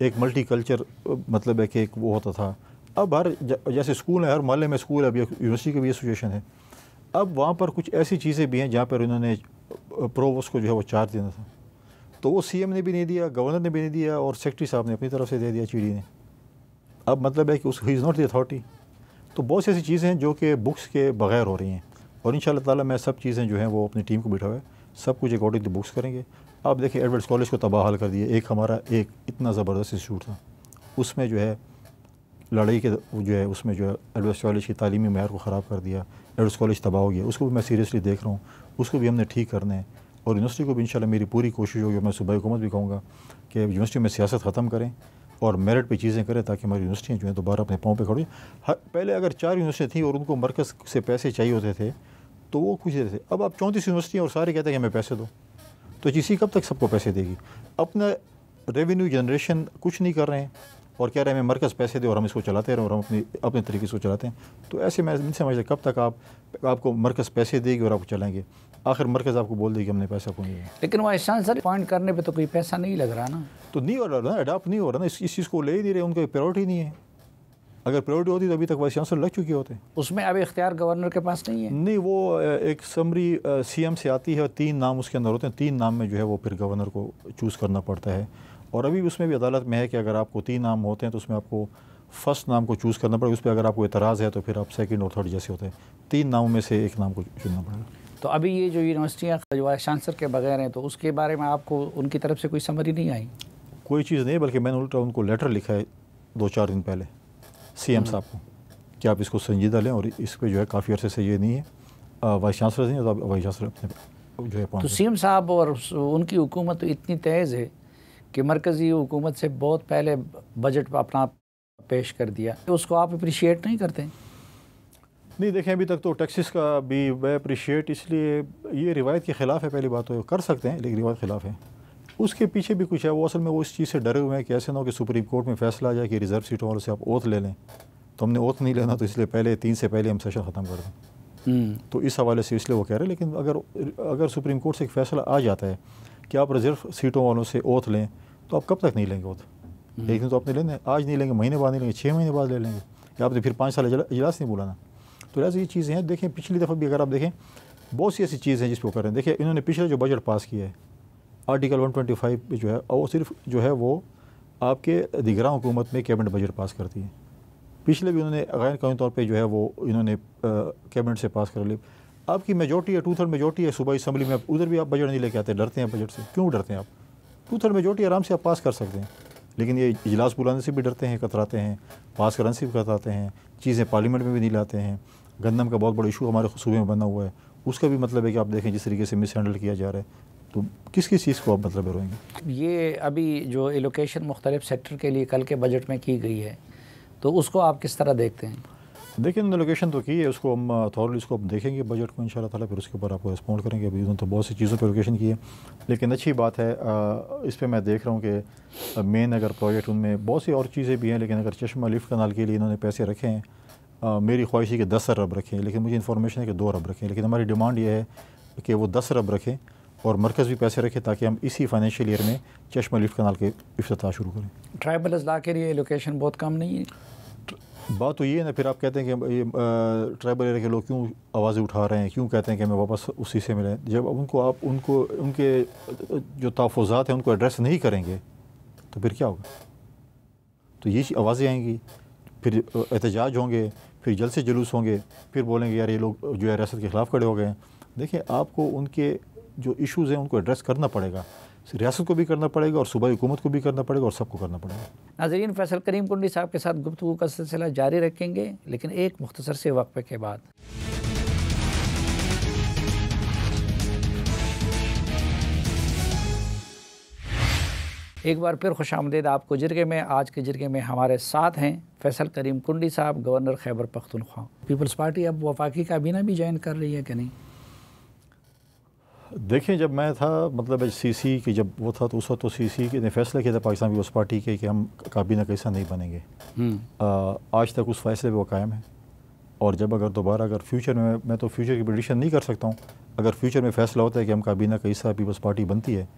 एक मल्टी कल्चर मतलब है कि एक वो होता था। अब हर जैसे स्कूल है, हर मोहल्ले में स्कूल है, अभी यूनिवर्सिटी की भी ये सिचुएशन है। अब वहाँ पर कुछ ऐसी चीज़ें भी हैं जहाँ पर उन्होंने प्रोवोस्ट को जो है वो चार्ज देना था, तो वो सीएम ने भी नहीं दिया, गवर्नर ने भी नहीं दिया, और सेक्रेटरी साहब ने अपनी तरफ से दे दिया, चीड़ी ने। अब मतलब है कि he is not the authority. तो बहुत सी ऐसी चीज़ें हैं जो कि बुक्स के बगैर हो रही हैं, और इंशाल्लाह ताला मैं सब चीज़ें जो हैं वो अपनी टीम को बिठा हुआ है, सब कुछ अकॉर्डिंग टू बुक्स करेंगे। आप देखिए एडवर्ड्स कॉलेज को तबाह हाल कर दिए। एक हमारा एक इतना ज़बरदस्त इंस्टीट्यूट था, उसमें जो है लड़ाई के जो है उसमें जो है एडवर्ड्स कॉलेज की तालीमी मैार को ख़राब कर दिया। एडवर्ड्स कॉलेज तबाह हो गया, उसको भी मैं सीरियसली देख रहा हूँ, उसको भी हमने ठीक करना है। और यूनिवर्सिटी को भी इंशाल्लाह मेरी पूरी कोशिश होगी, मैं सूबाई हुकूमत भी कहूँगा कि यूनिवर्सिटी में सियासत ख़त्म करें और मेरिट पे चीज़ें करें, ताकि हमारी यूनिवर्सिटियाँ जो है दोबारा अपने पाँव पे खड़ी। पहले अगर 4 यूनिवर्सिटियाँ थी और उनको मरकज़ से पैसे चाहिए होते थे तो वो कुछ देते थे। अब आप 34 यूनिवर्सिटियाँ और सारे कहते हैं कि हमें पैसे दो, तो जीसी कब तक सबको पैसे देगी? अपना रेवेन्यू जनरेशन कुछ नहीं कर रहे हैं और कह रहे हैं हमें मरकज़ पैसे दे और हम इसको चलाते रहें और हम अपने तरीके से चलाते हैं। तो ऐसे मैं नहीं समझता कब तक आपको मरकज़ पैसे देगी और आप चलाएंगे। आखिर मरकज़ आपको बोल देगी हमने पैसा कोई नहीं है। लेकिन वाइस चांसलर अपॉइंट करने पे तो कोई पैसा नहीं लग रहा ना, तो नहीं हो रहा ना, अडॉप्ट नहीं हो रहा ना, इस चीज़ को ले ही नहीं रहे, उनका प्रायोरिटी नहीं है। अगर प्रायोरिटी होती तो अभी तक वाइस चांसलर लग चुके होते। उसमें अब इख्तियार गवर्नर के पास नहीं है? नहीं, वो एक समरी सीएम से आती है और 3 नाम उसके अंदर होते हैं, 3 नाम में जो है वो फिर गवर्नर को चूज़ करना पड़ता है। और अभी उसमें भी अदालत में है कि अगर आपको 3 नाम होते हैं तो उसमें आपको फर्स्ट नाम को चूज़ करना पड़ेगा, उस पर अगर आपको एतराज़ है तो फिर आप सेकंड और थर्ड जैसे होते हैं, 3 नामों में से एक नाम को चुनना पड़ेगा। तो अभी ये जो यूनिवर्सिटियाँ वाइस चांसलर के बगैर हैं, तो उसके बारे में आपको उनकी तरफ से कोई समझ नहीं आई? कोई चीज़ नहीं, बल्कि मैंने उल्टा उनको लेटर लिखा है 2-4 दिन पहले सीएम साहब को कि आप इसको संजीदा लें, और इस पर जो है काफ़ी अर्से से ये नहीं है वाइस चांसलर नहीं, तो वाइस चांसलर अपने जो है। तो सीएम साहब और उनकी हुकूमत तो इतनी तेज़ है कि मरकज़ी हुकूमत से बहुत पहले बजट अपना पेश कर दिया, तो उसको आप अप्रिशिएट नहीं करते? नहीं, देखें अभी तक तो टैक्सेस का भी मैं अप्रिशिएट, इसलिए ये रिवायत के ख़िलाफ़ है। पहली बात तो कर सकते हैं, लेकिन रिवायत ख़िलाफ़ है। उसके पीछे भी कुछ है, वो असल में वो इस चीज़ से डरे हुए हैं कि ऐसे ना हो कि सुप्रीम कोर्ट में फ़ैसला आ जाए कि रिज़र्व सीटों वालों से आप ओथ ले लें। तो हमने ओथ नहीं लेना, तो इसलिए पहले 3 से पहले हम सेशन ख़त्म कर दें। तो इस हवाले से इसलिए वो कह रहे हैं। लेकिन अगर सुप्रीम कोर्ट से एक फ़ैसला आ जाता है कि आप रिज़र्व सीटों वालों से ओथ लें, तो आप कब तक नहीं लेंगे ओथ? एक दिन तो आपने लेना है, आज नहीं लेंगे, महीने बाद नहीं लेंगे, 6 महीने बाद ले लेंगे, या आपने फिर 5 साल इजलास नहीं बुलाना। तो ऐसी ये चीज़ें हैं। देखें पिछली दफ़ा भी अगर आप देखें बहुत सी ऐसी चीज़ें हैं जिस पर कर रहे हैं। देखिए इन्होंने पिछले जो बजट पास किया है आर्टिकल 125 पे जो है, वो सिर्फ जो है वो आपके दिगरा हुकूमत में कैबिनेट बजट पास करती है। पिछले भी उन्होंने गैर कानूनी तौर पे जो है वो इन्होंने कैबिनेट से पास कर ली। आपकी मेजॉरिटी है, 2/3 मेजॉरिटी है सूबाई असम्बली में, उधर भी आप बजट नहीं लेके आते, डरते हैं बजट से। क्यों डरते हैं आप? 2/3 मेजॉरिटी आराम से आप पास कर सकते हैं, लेकिन ये इजलास बुलाने से भी डरते हैं, कतराते हैं, पास कराने से भी कतराते हैं, चीज़ें पार्लियामेंट में भी नहीं लाते हैं। गंदम का बहुत बड़ा इशू हमारे सूबे में बना हुआ है, उसका भी मतलब है कि आप देखें जिस तरीके से मिस हैंडल किया जा रहा है, तो किस किस चीज़ को आप मतलब रोएंगे? ये अभी जो एलोकेशन मुख्तलिफ सेक्टर के लिए कल के बजट में की गई है, तो उसको आप किस तरह देखते हैं? देखिए एलोकेशन तो की है, उसको हम थॉरली उसको हम देखेंगे बजट को इंशाल्लाह ताला, फिर उसके ऊपर आपको रिस्पॉन्ड करेंगे। अभी उन्होंने तो बहुत सी चीज़ों पर एलोकेशन की है, लेकिन अच्छी बात है इस पर मैं देख रहा हूँ कि मेन अगर प्रोजेक्ट उनमें बहुत सी और चीज़ें भी हैं, लेकिन अगर चश्मा लिफ्ट कनाल के लिए इन्होंने पैसे रखे हैं, मेरी ख्वाहिश है कि 10 अरब रखें, लेकिन मुझे इन्फॉर्मेशन है कि 2 अरब रखें, लेकिन हमारी डिमांड ये है कि वो 10 अरब रखें और मरकज़ भी पैसे रखे ताकि हम इसी फाइनेंशियल ईयर में चश्मा लिफ्ट कनाल के इफ्तिताह शुरू करें। ट्राइबल अजला के लिए लोकेशन बहुत कम नहीं है? बात तो ये है ना, फिर आप कहते हैं कि ये ट्राइबल एरिया के लोग क्यों आवाज़ें उठा रहे हैं, क्यों कहते हैं कि हमें वापस उसी से मिलें। जब आप उनको उनके जो तहफ़्फ़ुज़ात हैं उनको एड्रेस नहीं करेंगे तो फिर क्या होगा? तो ये आवाज़ें आएंगी, फिर एहतजाज होंगे, फिर जल्द से जुलूस होंगे, फिर बोलेंगे यार ये लोग जो है रियासत के ख़िलाफ़ खड़े हो गए हैं। देखिए, आपको उनके जो इश्यूज़ हैं उनको एड्रेस करना पड़ेगा, रियासत को भी करना पड़ेगा और सूबाई हुकूमत को भी करना पड़ेगा और सबको करना पड़ेगा। नाज़रीन, फैसल करीम कुंडी साहब के साथ गुफ्तगू का सिलसिला जारी रखेंगे, लेकिन एक मुख्तसर से वक्फे के बाद। एक बार फिर खुशामदीद आपको जिरगे में। आज के जिरगे में हमारे साथ हैं फैसल करीम कुंडी साहब, गवर्नर खैबर पख्तूनख्वा। पीपल्स पार्टी अब वफाकी काबीना भी ज्वाइन कर रही है कि नहीं? देखिए, जब मैं था, मतलब सीसी की जब वो था तो उस वक्त तो सीसी ने फैसला किया था पाकिस्तान पीपल्स पार्टी के कि हम काबीना का हिस्सा नहीं बनेंगे। आज तक उस फैसले पर वो कायम है। और जब अगर दोबारा अगर फ्यूचर में, मैं तो फ्यूचर की प्रेडिक्शन नहीं कर सकता हूँ, अगर फ्यूचर में फ़ैसला होता है कि हम काबीना का हिस्सा पीपल्स पार्टी बनती है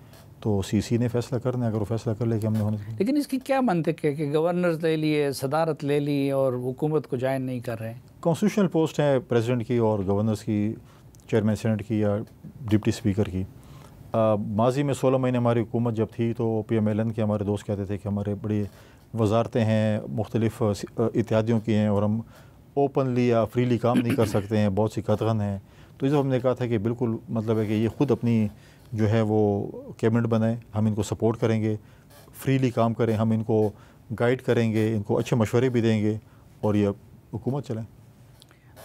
तो सीसी ने फैसला करना है। अगर वो फैसला कर ले कि हमने होने, लेकिन इसकी क्या मंतिक है कि गवर्नर ले लिए, सदारत ले ली और हुकूमत को ज्वाइन नहीं कर रहे हैं? कॉन्स्टिट्यूशनल पोस्ट है प्रेसिडेंट की और गवर्नर्स की, चेयरमैन सेनेट की या डिप्टी स्पीकर की। माजी में 16 महीने हमारी हुकूमत जब थी तो PMLN के हमारे दोस्त कहते थे कि हमारे बड़ी वजारतें हैं, मुख्तलिफ इत्यादियों की हैं और हम ओपनली या फ्रीली काम नहीं कर सकते हैं, बहुत सी कतगन हैं। तो इस हमने कहा था कि बिल्कुल मतलब है कि ये ख़ुद अपनी जो है वो कैबिनेट बनाए, हम इनको सपोर्ट करेंगे, फ्रीली काम करें, हम इनको गाइड करेंगे, इनको अच्छे मशवरे भी देंगे और ये हुकूमत चलाएँ।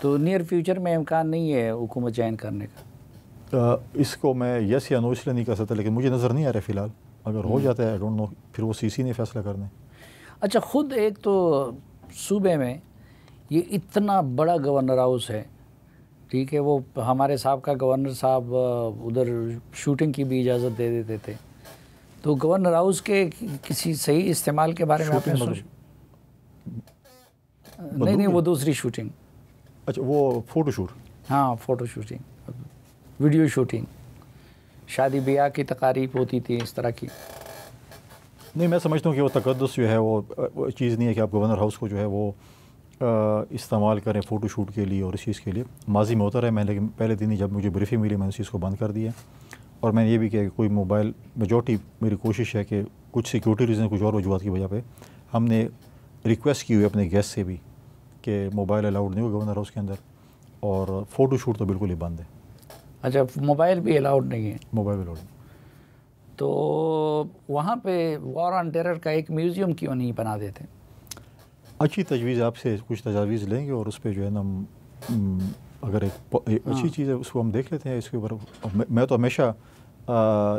तो नियर फ्यूचर में इम्कान नहीं है हुकूमत ज्वाइन करने का? इसको मैं यस या नो इसलिए नहीं कर सकता, लेकिन मुझे नज़र नहीं आ रहा है फ़िलहाल। अगर हो जाता है आई डोंट नो, फिर वो सीसी ने फैसला करना है। अच्छा, ख़ुद एक तो सूबे में ये इतना बड़ा गवर्नर हाउस है, ठीक है, वो हमारे साहब का गवर्नर साहब उधर शूटिंग की भी इजाज़त दे देते थे। तो गवर्नर हाउस के किसी सही इस्तेमाल के बारे में आपने सोचा? नहीं, वो दूसरी शूटिंग। अच्छा, वो फ़ोटो शूट? हाँ, फ़ोटो शूटिंग, वीडियो शूटिंग, शादी ब्याह की तकारीब होती थी इस तरह की। नहीं, मैं समझता हूँ कि वो तकद्दुस जो है वो चीज़ नहीं है कि आप गवर्नर हाउस को जो है वो इस्तेमाल करें फ़ोटो शूट के लिए और इस चीज़ के लिए। माजी में होता रहा है, लेकिन पहले दिन ही जब मुझे ब्रीफिंग मिली मैंने उस चीज़ को बंद कर दिया। और मैंने ये भी किया कि कोई मोबाइल, मेजॉरिटी मेरी कोशिश है कि कुछ सिक्योरिटी रीज़न, कुछ और वजूहत की वजह पे हमने रिक्वेस्ट की हुई अपने गेस्ट से भी कि मोबाइल अलाउड नहीं हो गवर्नर हाउस के अंदर, और फ़ोटो शूट तो बिल्कुल ही बंद है। अच्छा, मोबाइल भी अलाउड नहीं है? Mobile allowed. तो वहाँ पे वॉर ऑन टेरर का एक म्यूज़ियम क्यों नहीं बना देते? अच्छी तजवीज़ आपसे कुछ तजावीज़ लेंगे और उस पर जो है ना अगर एक अच्छी चीज़ है उसको हम देख लेते हैं। इसके ऊपर मैं तो हमेशा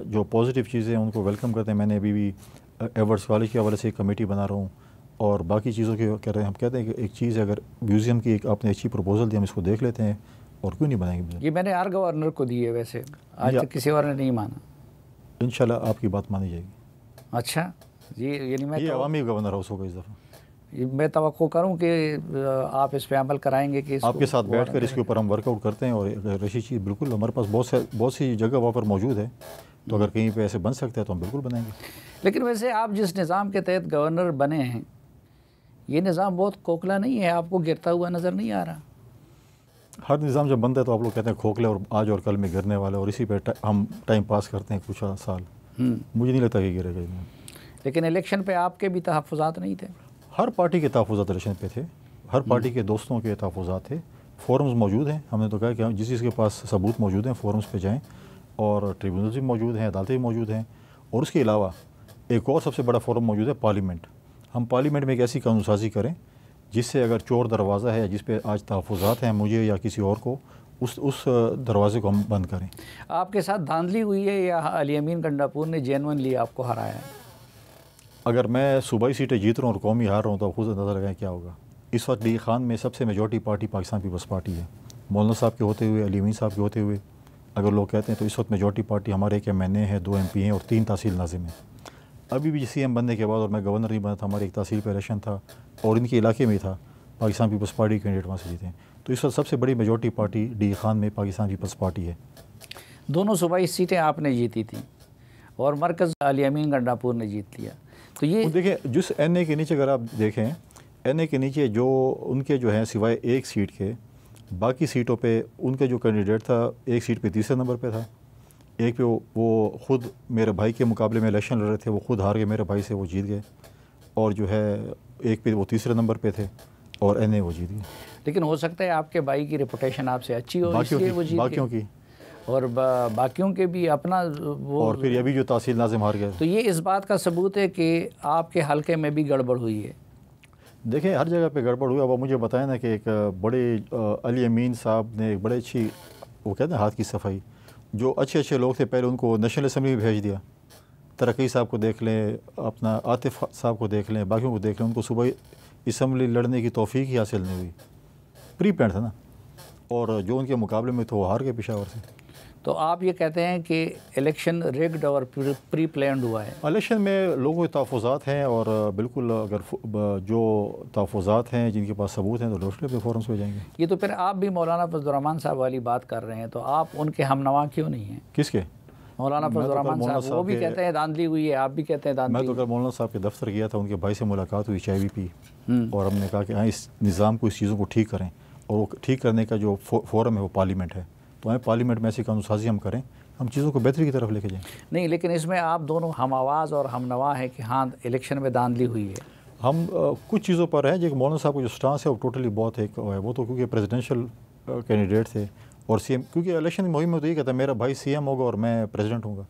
जो पॉजिटिव चीज़ें हैं उनको वेलकम करते हैं। मैंने अभी भी एवर्ड्स कॉलेज के हवाले से एक कमेटी बना रहा हूँ और बाकी चीज़ों के कह रहे हैं। हम कहते हैं कि एक चीज़ अगर म्यूज़ियम की एक आपने अच्छी प्रपोजल दी, हम इसको देख लेते हैं और क्यों नहीं बनाएंगे। ये मैंने हर गवर्नर को दी है, वैसे आज तक किसी और ने नहीं माना। इंशाल्लाह आपकी बात मानी जाएगी। अच्छा जी, यानी मैं ये अवामी गवर्नर हाउस होगा इस दफ़ा। मैं तवक्को करूं कि आप इस पे अमल कराएंगे कि आपके साथ बैठकर इसके ऊपर हम वर्कआउट करते हैं। और रशी चीज़ बिल्कुल हमारे पास बहुत सी जगह वहाँ पर मौजूद है, तो अगर कहीं पे ऐसे बन सकते हैं तो हम बिल्कुल बनाएंगे। लेकिन वैसे आप जिस निज़ाम के तहत गवर्नर बने हैं, ये निज़ाम बहुत खोखला नहीं है? आपको गिरता हुआ नज़र नहीं आ रहा? हर निज़ाम जब बनता है तो आप लोग कहते हैं खोखले और आज और कल में गिरने वाले, और इसी पे हम टाइम पास करते हैं कुछ साल। मुझे नहीं लगता कि गिरेगा। लेकिन इलेक्शन पे आपके भी तहफ़्फ़ुज़ात नहीं थे? हर पार्टी के तहफ़्फ़ुज़ात इलेक्शन पे थे, हर पार्टी के दोस्तों के तहफ़्फ़ुज़ात थे। फोरम्स मौजूद हैं, हमने तो कहा कि जिस चीज़ के पास सबूत मौजूद हैं फोरम्स पे जाएं, और ट्रिब्यूनल्स भी मौजूद हैं, अदालतें भी मौजूद हैं। और उसके अलावा एक और सबसे बड़ा फोरम मौजूद है पार्लियामेंट। हम पार्लियामेंट में एक ऐसी कानून साजी करें जिससे अगर चोर दरवाज़ा है जिस पे आज तहफ़्फ़ुज़ात हैं मुझे या किसी और को, उस दरवाजे को हम बंद करें। आपके साथ धांधली हुई है या अली अमीन गंडापुर ने जेन्युइनली आपको हराया है? अगर मैं सूबाई सीटें जीत रहा हूँ और कौमी हार रहा हूँ तो खुद अंदाज़ा लगाएं क्या होगा। इस वक्त डी खान में सबसे मेजॉरिटी पार्टी पाकिस्तान पीपल्स पार्टी है। मौलाना साहब के होते हुए, अली अमीन साहब के होते हुए अगर लोग कहते हैं तो इस वक्त मेजॉरिटी पार्टी हमारे एक MNA है, 2 MP हैं और 3 तहसील नाज़िम हैं। अभी भी CM बनने के बाद, और मैं गवर्नर नहीं बना था, हमारी एक तहसील पर इलेक्शन था और इनके इलाके में था पाकिस्तान पीपल्स पार्टी कैंडिडेट वहाँ से जीते हैं। तो इस वक्त सबसे बड़ी मेजॉरिटी पार्टी डी खान में पाकिस्तान पीपल्स पार्टी है। दोनों सूबाई सीटें आपने जीती थी और मरकज़ अली अमीन गंडापुर ने जीत लिया। तो ये देखिए, जिस NA के नीचे अगर आप देखें, NA के नीचे जो उनके जो हैं सिवाय एक सीट के बाकी सीटों पे उनका जो कैंडिडेट था, एक सीट पे तीसरे नंबर पे था, एक पे वो ख़ुद मेरे भाई के मुकाबले में इलेक्शन लड़ रहे थे, वो खुद हार के मेरे भाई से वो जीत गए, और जो है एक पे वो तीसरे नंबर पे थे और NA वो जीत गए। लेकिन हो सकता है आपके भाई की रेपुटेशन आपसे अच्छी हो, इसलिए वो जीत बाकियों की और बाकियों के भी अपना वो, और फिर ये भी जो तहसील नाज़िम हार गए। तो ये इस बात का सबूत है कि आपके हलके में भी गड़बड़ हुई है। देखिए, हर जगह पे गड़बड़ हुआ। अब मुझे बताया ना कि एक बड़े अली अमीन साहब ने एक बड़े अच्छी वो कहते हैं हाथ की सफाई, जो अच्छे अच्छे लोग थे पहले उनको नेशनल असम्बली में भेज दिया। तरक्की साहब को देख लें, अपना आतिफ साहब को देख लें, बाकियों को देख लें, उनको सुबह असम्बली लड़ने की तौफीक ही हासिल नहीं हुई, प्री प्लान था ना, और जो उनके मुकाबले में तो वो हार गए पेशावर से। तो आप ये कहते हैं कि इलेक्शन रिग्ड और प्री प्लान्ड हुआ है? इलेक्शन में लोगों के तहफ़्फ़ुज़ात हैं, और बिल्कुल अगर जो तहफ़्फ़ुज़ात हैं जिनके पास सबूत हैं तो डॉक्टर पे फ़ौरन से जाएंगे। ये तो फिर आप भी मौलाना फजलुर्रहमान साहब वाली बात कर रहे हैं, तो आप उनके हमनवा क्यों नहीं हैं? किसके? मौलाना फजलुर्रहमान साहब, वो भी कहते हैं धांधली हुई है, आप भी कहते हैं धांधली। मैं तो कल मौलाना साहब के दफ्तर गया था, उनके भाई से मुलाकात हुई, चाय भी पी, और हमने कहा कि हाँ इस निज़ाम को, इस चीज़ों को ठीक करें, और वो ठीक करने का जो फ़ोरम है वो पार्लियामेंट है, तो हमें पार्लियामेंट में ऐसी कानूनसाज़ी हम करें, हम चीज़ों को बेहतरी की तरफ लेके जाएँ। नहीं, लेकिन इसमें आप दोनों हम आवाज़ और हम नवा है कि हाँ इलेक्शन में धांधली हुई है। हम कुछ चीज़ों पर हैं, जो मौलाना साहब का जो स्टांस है वो टोटली बहुत एक है, वो तो क्योंकि प्रेसिडेंशियल कैंडिडेट थे और CM, क्योंकि इलेक्शन की मुहिम में तो ये कहता है मेरा भाई CM होगा और मैं प्रेसिडेंट होऊंगा,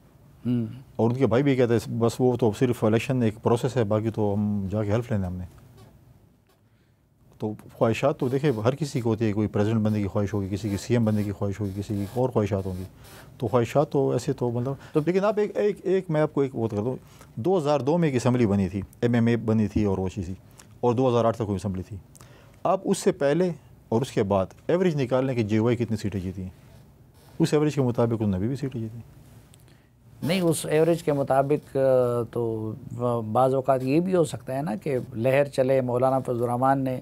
और उनके भाई भी कहते हैं बस वो तो सिर्फ इलेक्शन एक प्रोसेस है, बाकी तो हम जाके हेल्प लेना हमने। तो ख्वाहिशात तो देखिए हर किसी को होती है, कोई प्रेसिडेंट बनने की ख्वाहिश होगी, किसी की CM बनने की ख्वाहिश होगी, किसी की और ख्वाहिशात होंगी, तो ख्वाहिशात तो ऐसे तो मतलब तो। लेकिन आप एक मैं आपको एक वो कर दूँ, 2002 में एक असम्बली बनी थी, MMA बनी थी और वो चीज़ थी, और 2008 तक कोई असम्बली थी। आप उससे पहले और उसके बाद एवरेज निकालने की JY कितनी सीटें जीती हैं, उस एवरेज के मुताबिक उन्होंने भी सीटें जीती। नहीं, उस एवरेज के मुताबिक तो बाज़ औक़ात ये भी हो सकता है ना कि लहर चले, मौलाना फजलुर्रहमान ने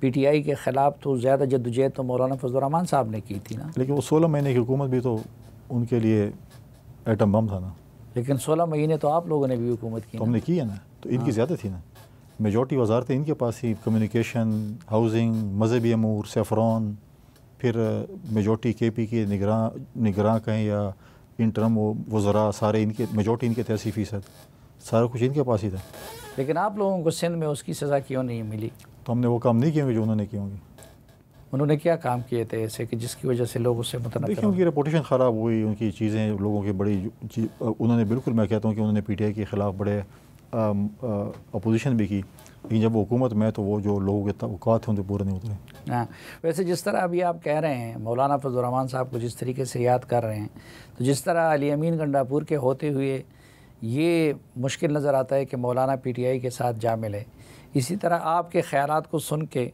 PTI के ख़िलाफ़ तो ज़्यादा जद्दोजहद तो मौलाना फजलुर्रहमान साहब ने की थी ना। लेकिन वो 16 महीने की हुकूमत भी तो उनके लिए एटम बम था ना। लेकिन 16 महीने तो आप लोगों ने भी हुकूमत की, तो हमने की है ना, तो इनकी ज़्यादा थी ना, मेजॉरिटी वजारतें इनके पास थी, कम्युनिकेशन, हाउसिंग, मजहबी अमूर, सेफ्रॉन, फिर मेजॉरिटी KP के निगरान कहें या इंटरम वज़रा, सारे इनके, मेजॉरिटी इनके 83%, सारा कुछ इनके पास ही था। लेकिन आप लोगों को सिंध में उसकी सज़ा क्यों नहीं मिली? तो हमने वो काम नहीं किए होंगे जो उन्होंने किए होंगे। उन्होंने क्या काम किए थे ऐसे कि जिसकी वजह से लोग उससे मुतनफ़िर? देखिए, उनकी रेपुटेशन ख़राब हुई, उनकी चीज़ें लोगों की बड़ी उन्होंने बिल्कुल, मैं कहता हूँ कि उन्होंने PTI के ख़िलाफ़ बड़े अपोजिशन भी की, लेकिन जब हुकूमत में तो वो जो लोगों के तवक्कुआत थे उनके पूरे नहीं उतरे। हाँ, वैसे जिस तरह अभी आप कह रहे हैं, मौलाना फजलुर्रहमान साहब को जिस तरीके से याद कर रहे हैं, तो जिस तरह अली अमीन गंडापुर के होते हुए ये मुश्किल नज़र आता है कि मौलाना PTI के साथ जा मिले, इसी तरह आपके ख़यालात को सुन के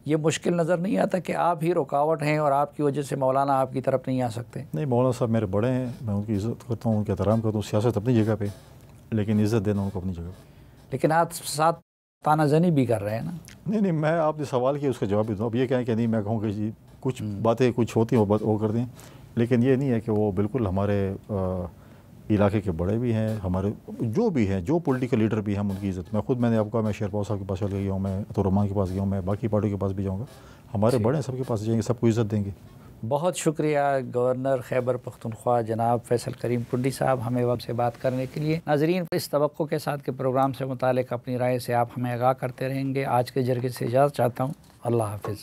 ये मुश्किल नज़र नहीं आता कि आप ही रुकावट हैं और आपकी वजह से मौलाना आपकी तरफ नहीं आ सकते? नहीं, मौलाना साहब मेरे बड़े हैं, मैं उनकी इज़्ज़त करता हूँ, उनका एहतराम करता हूँ, सियासत अपनी जगह पे, लेकिन इज़्ज़त देना उनको अपनी जगह पे। लेकिन आप साथ तानाज़नी भी कर रहे हैं ना? नहीं, मैं आपने सवाल किया उसका जवाब भी दूँ। अब ये कहें कि नहीं, मैं कहूँ कि जी कुछ बातें कुछ होती हैं वो कर दें, लेकिन ये नहीं है कि वो बिल्कुल हमारे इलाके के बड़े भी हैं, हमारे जो भी हैं, जो पॉलिटिकल लीडर भी हैं, हम उनकी इज़्ज़त, मैं खुद मैंने आपको कहा, मैं शेरपाव साहब के पास चल गया हूँ, मैं अतुर्रहमान के पास गया हूँ, मैं बाकी पार्टियों के पास भी जाऊँगा, हमारे बड़े हैं, सबके पास जाएंगे, सबको इज़्ज़त देंगे। बहुत शुक्रिया गवर्नर खैबर पख्तूनख्वा जनाब फैसल करीम टुंडी साहब, हमें वक्त से बात करने के लिए। नाज़रीन, इस तवक्को के साथ के प्रोग्राम से मुतालिक अपनी राय से आप हमें आगाह करते रहेंगे। आज के जरिए से इजाज़त चाहता हूँ। अल्लाह हाफ़िज़।